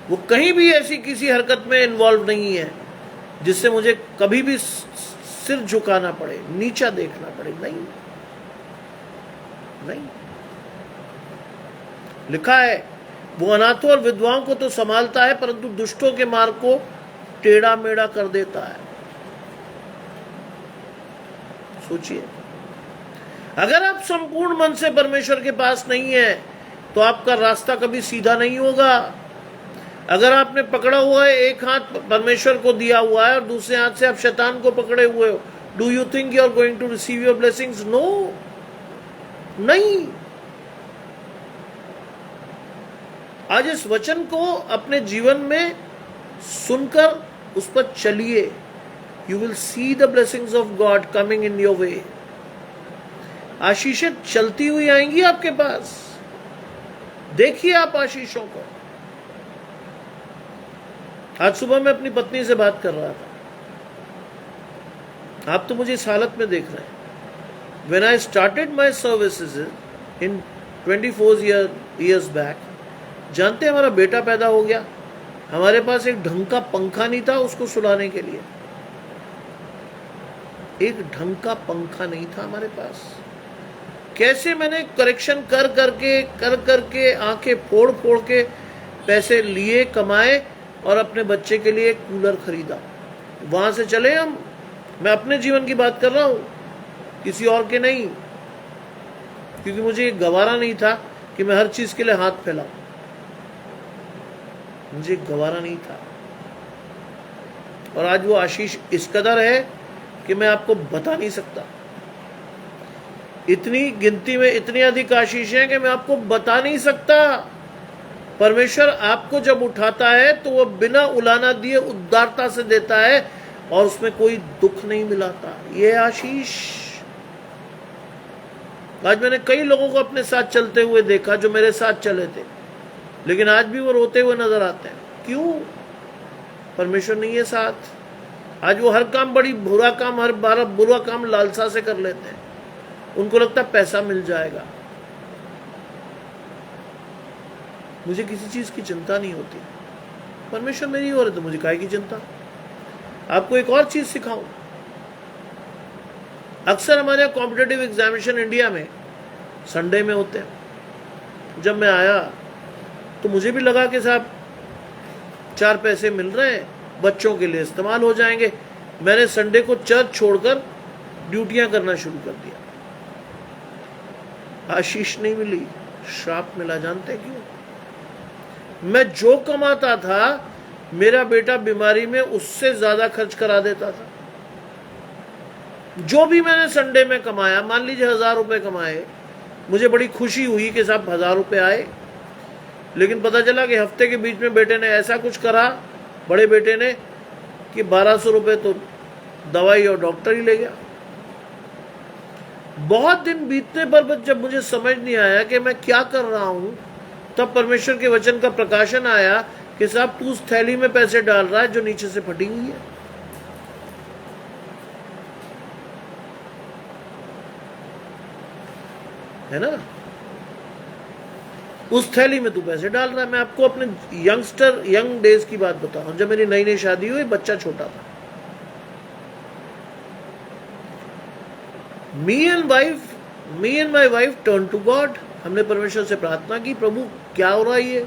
वो कहीं भी ऐसी किसी हरकत में इन्वॉल्व नहीं है जिससे मुझे कभी भी सिर झुकाना पड़े, नीचा देखना पड़े। नहीं नहीं, लिखा है वो अनाथों और विधवाओं को तो संभालता है, परंतु दुष्टों के मार्ग को टेढ़ा मेढ़ा कर देता है। सोचिए, अगर आप संपूर्ण मन से परमेश्वर के पास नहीं है तो आपका रास्ता कभी सीधा नहीं होगा। अगर आपने पकड़ा हुआ है, एक हाथ परमेश्वर को दिया हुआ है और दूसरे हाथ से आप शैतान को पकड़े हुए हो, do you think you are going to receive your blessings? No, नहीं। आज इस वचन को अपने जीवन में सुनकर उस पर चलिए। You will see the blessings of God coming in your way. आशीषें चलती हुई आएंगी आपके पास, देखिए आप आशीषों को। आज सुबह मैं अपनी पत्नी से बात कर रहा था, आप तो मुझे इस हालत में देख रहे हैं। When I started my services in 24 years back, जानते हैं हमारा बेटा पैदा हो गया, हमारे पास एक ढंग का पंखा नहीं था उसको सुलाने के लिए। एक ढंग का पंखा नहीं था हमारे पास। कैसे मैंने करेक्शन कर करके आंखें फोड़ फोड़ के पैसे लिए, कमाए और अपने बच्चे के लिए एक कूलर खरीदा। वहां से चले हम, मैं अपने जीवन की बात कर रहा हूं, किसी और के नहीं, क्योंकि मुझे गवारा नहीं था कि मैं हर चीज के लिए हाथ फैलाऊं। मुझे गवारा नहीं था। और आज वो आशीष इस कदर है कि मैं आपको बता नहीं सकता। इतनी गिनती में इतनी अधिक आशीष है कि मैं आपको बता नहीं सकता। परमेश्वर आपको जब उठाता है तो वो बिना उलाना दिए उदारता से देता है और उसमें कोई दुख नहीं मिलाता। ये आशीष। आज मैंने कई लोगों को अपने साथ चलते हुए देखा जो मेरे साथ चले थे, लेकिन आज भी वो रोते हुए नजर आते हैं। क्यों? परमेश्वर नहीं है साथ। आज वो हर काम बड़ी बुरा काम, हर बार बुरा काम लालसा से कर लेते हैं। उनको लगता है पैसा मिल जाएगा। मुझे किसी चीज की चिंता नहीं होती। परमेश्वर मेरी ओर है तो मुझे काहे की चिंता। आपको एक और चीज सिखाऊं, अक्सर हमारे यहाँ कॉम्पिटेटिव एग्जामिनेशन इंडिया में संडे में होते हैं। जब मैं आया तो मुझे भी लगा कि साहब 4 पैसे मिल रहे हैं, बच्चों के लिए इस्तेमाल हो जाएंगे। मैंने संडे को चर्च छोड़कर ड्यूटियां करना शुरू कर दिया। आशीष नहीं मिली, श्राप मिला। जानते क्यों? मैं जो कमाता था मेरा बेटा बीमारी में उससे ज्यादा खर्च करा देता था। जो भी मैंने संडे में कमाया, मान लीजिए 1000 रुपए कमाए, मुझे बड़ी खुशी हुई कि साहब 1000 रुपए आए, लेकिन पता चला कि हफ्ते के बीच में बेटे ने ऐसा कुछ करा, बड़े बेटे ने, कि 1200 रुपए तो दवाई और डॉक्टर ही ले गया। बहुत दिन बीतने पर जब मुझे समझ नहीं आया कि मैं क्या कर रहा हूं, तब परमेश्वर के वचन का प्रकाशन आया कि साहब तू उस थैली में पैसे डाल रहा है जो नीचे से फटी हुई है ना? उस थैली में तू पैसे डाल रहा है। मैं आपको अपने यंग डेज की बात बता रहा हूं। जब मेरी नई नई शादी हुई, बच्चा छोटा था, me and my wife turn to God. हमने परमेश्वर से प्रार्थना की, प्रभु क्या हो रहा है ये?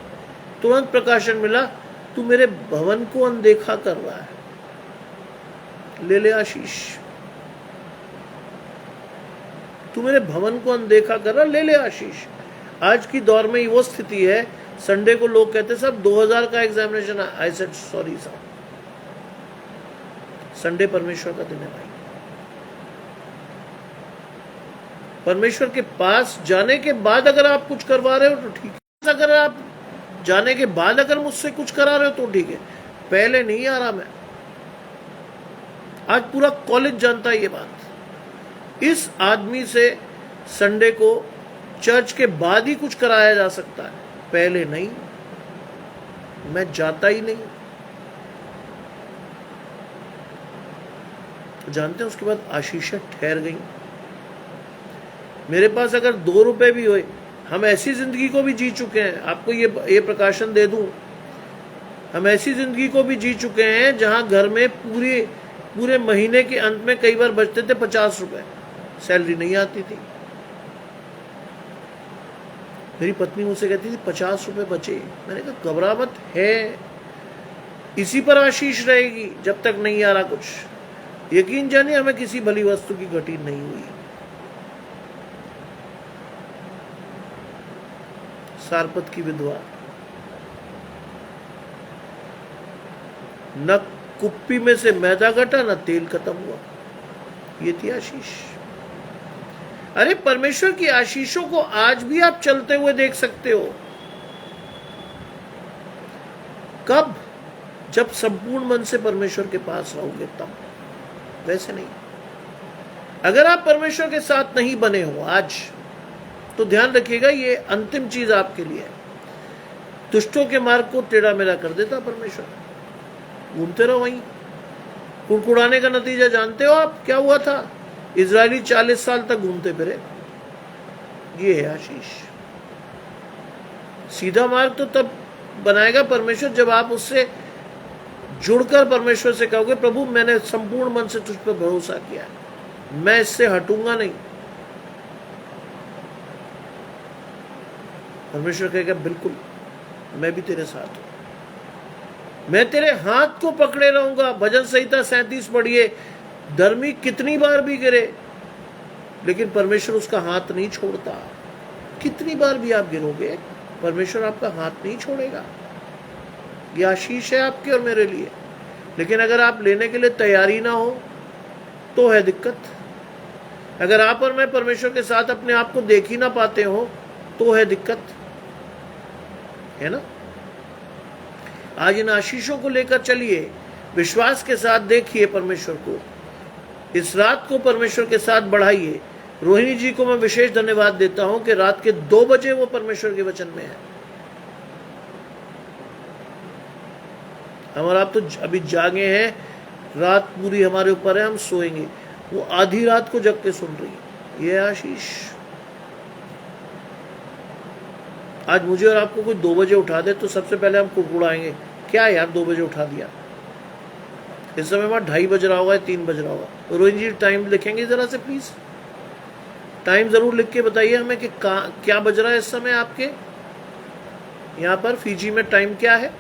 तुरंत प्रकाशन मिला, तू मेरे भवन को अनदेखा कर रहा है, ले ले आशीष। तू मेरे भवन को अनदेखा कर रहा, ले ले आशीष। आज की दौर में वो स्थिति है, संडे को लोग कहते साहब 2000 का एग्जामिनेशन। आई सेड सॉरी साहब, संडे परमेश्वर का दिन है भाई। परमेश्वर के पास जाने के बाद अगर आप कुछ करवा रहे हो तो ठीक है, अगर आप जाने के बाद अगर मुझसे कुछ करा रहे हो तो ठीक है, पहले नहीं आ रहा मैं। आज पूरा कॉलेज जानता है ये बात। इस आदमी से संडे को चर्च के बाद ही कुछ कराया जा सकता है, पहले नहीं। मैं जाता ही नहीं। तो जानते हैं उसके बाद आशीषें ठहर गई। मेरे पास अगर 2 रुपए भी हुए, हम ऐसी जिंदगी को भी जी चुके हैं, आपको ये प्रकाशन दे दूं, हम ऐसी जिंदगी को भी जी चुके हैं जहां घर में पूरे महीने के अंत में कई बार बचते थे 50 रुपए, सैलरी नहीं आती थी। मेरी पत्नी मुझसे कहती थी 50 रुपए बचे। मैंने कहा घबरा मत, है इसी पर आशीष रहेगी जब तक नहीं आ रहा कुछ। यकीन जानिए हमें किसी भली वस्तु की घटी नहीं हुई। सारपत की विधवा, न कुप्पी में से मैदा घटा न तेल खत्म हुआ, ये थी आशीष। अरे परमेश्वर की आशीषों को आज भी आप चलते हुए देख सकते हो। कब? जब संपूर्ण मन से परमेश्वर के पास रहोगे तब, वैसे नहीं। अगर आप परमेश्वर के साथ नहीं बने हो आज, तो ध्यान रखिएगा ये अंतिम चीज आपके लिए है। दुष्टों के मार्ग को टेढ़ा मेढ़ा कर देता परमेश्वर, घूमते रहो वहीं। कुड़कुड़ाने का नतीजा जानते हो आप क्या हुआ था? इजरायली 40 साल तक घूमते फिरे। ये है आशीष। सीधा मार्ग तो तब बनाएगा परमेश्वर जब आप उससे जुड़कर परमेश्वर से कहोगे प्रभु मैंने संपूर्ण मन से तुझ पर भरोसा किया है, मैं इससे हटूंगा नहीं। परमेश्वर कहेगा बिल्कुल, मैं भी तेरे साथ हूं, मैं तेरे हाथ को पकड़े रहूंगा। भजन संहिता 37 पढ़िए, धर्मी कितनी बार भी गिरे लेकिन परमेश्वर उसका हाथ नहीं छोड़ता। कितनी बार भी आप गिरोगे, परमेश्वर आपका हाथ नहीं छोड़ेगा। ये आशीष है आपके और मेरे लिए। लेकिन अगर आप लेने के लिए तैयारी ना हो तो है दिक्कत। अगर आप और मैं परमेश्वर के साथ अपने आप को देख ही ना पाते हो तो है दिक्कत, है ना? आज इन आशीषों को लेकर चलिए, विश्वास के साथ देखिए परमेश्वर को। इस रात को परमेश्वर के साथ बढ़ाइए। रोहिणी जी को मैं विशेष धन्यवाद देता हूं कि रात के 2 बजे वो परमेश्वर के वचन में है। हम और आप तो अभी जागे हैं, रात पूरी हमारे ऊपर है, हम सोएंगे। वो आधी रात को जग के सुन रही है। ये आशीष। आज मुझे और आपको कोई 2 बजे उठा दे तो सबसे पहले हम कुड़कुड़ाएंगे, क्या यार 2 बजे उठा दिया, इस समय वहां 2:30 बज रहा होगा, 3 बज रहा होगा। रोहित जी टाइम लिखेंगे जरा से प्लीज, टाइम जरूर लिख के बताइए हमें कि क्या बज रहा है इस समय आपके यहाँ पर फीजी में टाइम क्या है,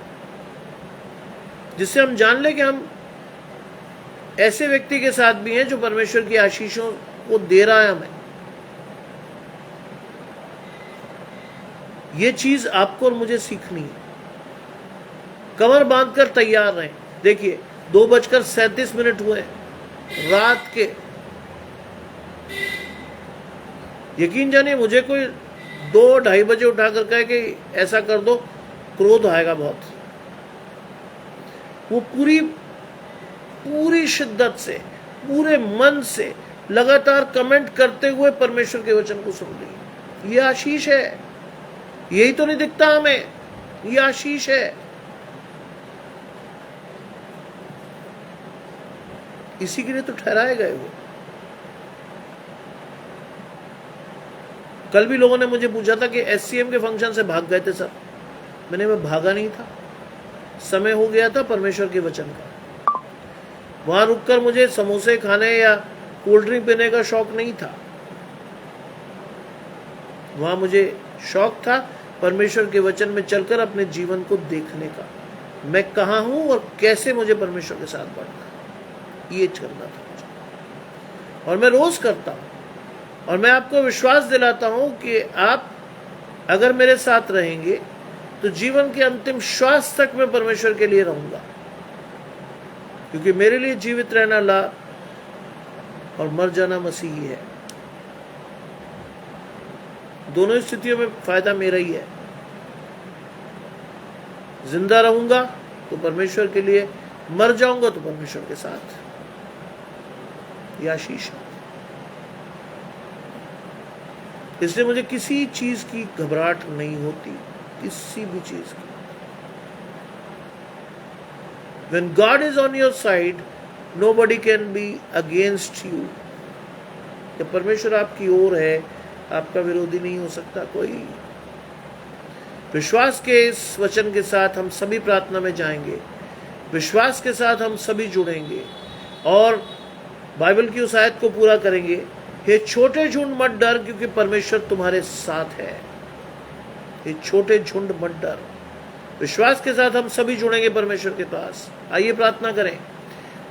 जिससे हम जान ले कि हम ऐसे व्यक्ति के साथ भी हैं जो परमेश्वर की आशीषों को दे रहा है हमें। ये चीज आपको और मुझे सीखनी है। कमर बांधकर तैयार रहें। देखिए 2:37 हुए रात के। यकीन जानिए मुझे कोई 2-2:30 बजे उठाकर कहे कि ऐसा कर दो, क्रोध आएगा बहुत। वो पूरी शिद्दत से, पूरे मन से लगातार कमेंट करते हुए परमेश्वर के वचन को सुन रही। ये आशीष है, यही तो नहीं दिखता हमें, ये आशीष है। इसी के लिए तो ठहराए गए वो। कल भी लोगों ने मुझे पूछा था कि SCM के फंक्शन से भाग गए थे सर। मैं भागा नहीं था, समय हो गया था परमेश्वर के वचन का। वहां रुककर मुझे समोसे खाने या कोल्ड ड्रिंक पीने का शौक नहीं था। वहां मुझे शौक था परमेश्वर के वचन में चलकर अपने जीवन को देखने का, मैं कहां हूं और कैसे मुझे परमेश्वर के साथ बढ़ना, ये करना था मुझे। और मैं रोज करता हूं। और मैं आपको विश्वास दिलाता हूं कि आप अगर मेरे साथ रहेंगे तो जीवन के अंतिम श्वास तक मैं परमेश्वर के लिए रहूंगा, क्योंकि मेरे लिए जीवित रहना लाभ और मर जाना मसीह ही है। दोनों स्थितियों में फायदा मेरा ही है। जिंदा रहूंगा तो परमेश्वर के लिए, मर जाऊंगा तो परमेश्वर के साथ। यह आशीष है। इसलिए मुझे किसी चीज की घबराहट नहीं होती, किसी भी चीज की। When God is on your side, nobody can be against you. जब परमेश्वर आपकी ओर है, आपका विरोधी नहीं हो सकता कोई। विश्वास के इस वचन के साथ हम सभी प्रार्थना में जाएंगे, विश्वास के साथ हम सभी जुड़ेंगे और बाइबल की उस आयत को पूरा करेंगे, हे छोटे झुंड मत डर क्योंकि परमेश्वर तुम्हारे साथ है। ये छोटे झुंड मत डर। विश्वास के साथ हम सभी जुड़ेंगे परमेश्वर के पास। आइए प्रार्थना करें।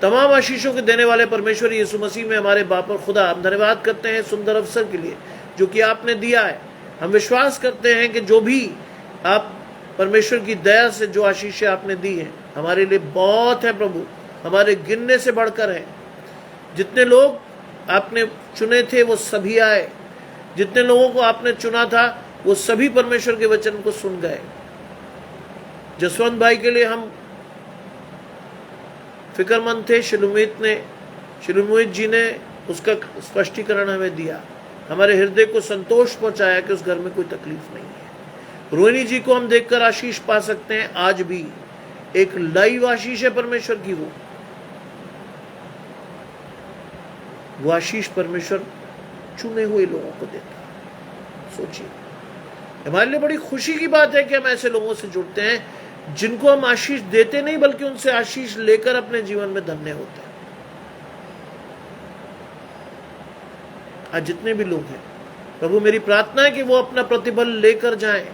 तमाम आशीषों के देने वाले परमेश्वर यीशु मसीह में हमारे बाप और खुदा, हम धन्यवाद करते हैं सुंदर अवसर के लिए जो कि आपने दिया है। हम विश्वास करते हैं कि जो भी आप परमेश्वर की दया से जो आशीषें आपने दी हैं हमारे लिए बहुत है प्रभु, हमारे गिनने से बढ़कर है। जितने लोग आपने चुने थे वो सभी आए, जितने लोगों को आपने चुना था वो सभी परमेश्वर के वचन को सुन गए। जसवंत भाई के लिए हम फिक्रमंद थे। शिलुमित जी ने उसका स्पष्टीकरण हमें दिया, हमारे हृदय को संतोष पहुंचाया कि उस घर में कोई तकलीफ नहीं है। रोहिणी जी को हम देखकर आशीष पा सकते हैं। आज भी एक लाइव आशीष है परमेश्वर की। वो आशीष परमेश्वर चुने हुए लोगों को देता है। सोचिए, हमारे लिए बड़ी खुशी की बात है कि हम ऐसे लोगों से जुड़ते हैं जिनको हम आशीष देते नहीं बल्कि उनसे आशीष लेकर अपने जीवन में धन्य होते हैं। आज जितने भी लोग हैं प्रभु, मेरी प्रार्थना है कि वो अपना प्रतिफल लेकर जाएं,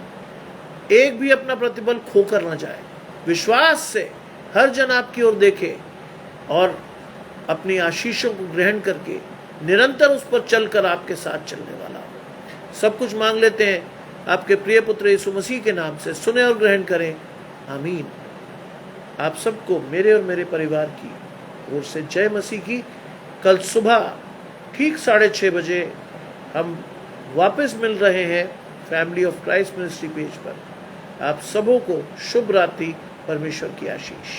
एक भी अपना प्रतिफल खोकर ना जाए। विश्वास से हर जन आपकी ओर देखे और अपनी आशीषों को ग्रहण करके निरंतर उस पर चलकर आपके साथ चलने वाला। सब कुछ मांग लेते हैं आपके प्रिय पुत्र यीशु मसीह के नाम से, सुने और ग्रहण करें, आमीन। आप सबको मेरे और मेरे परिवार की ओर से जय मसीह की। कल सुबह ठीक 6:30 बजे हम वापस मिल रहे हैं family of Christ ministry page पर। आप सबों को शुभ रात्रि, परमेश्वर की आशीष।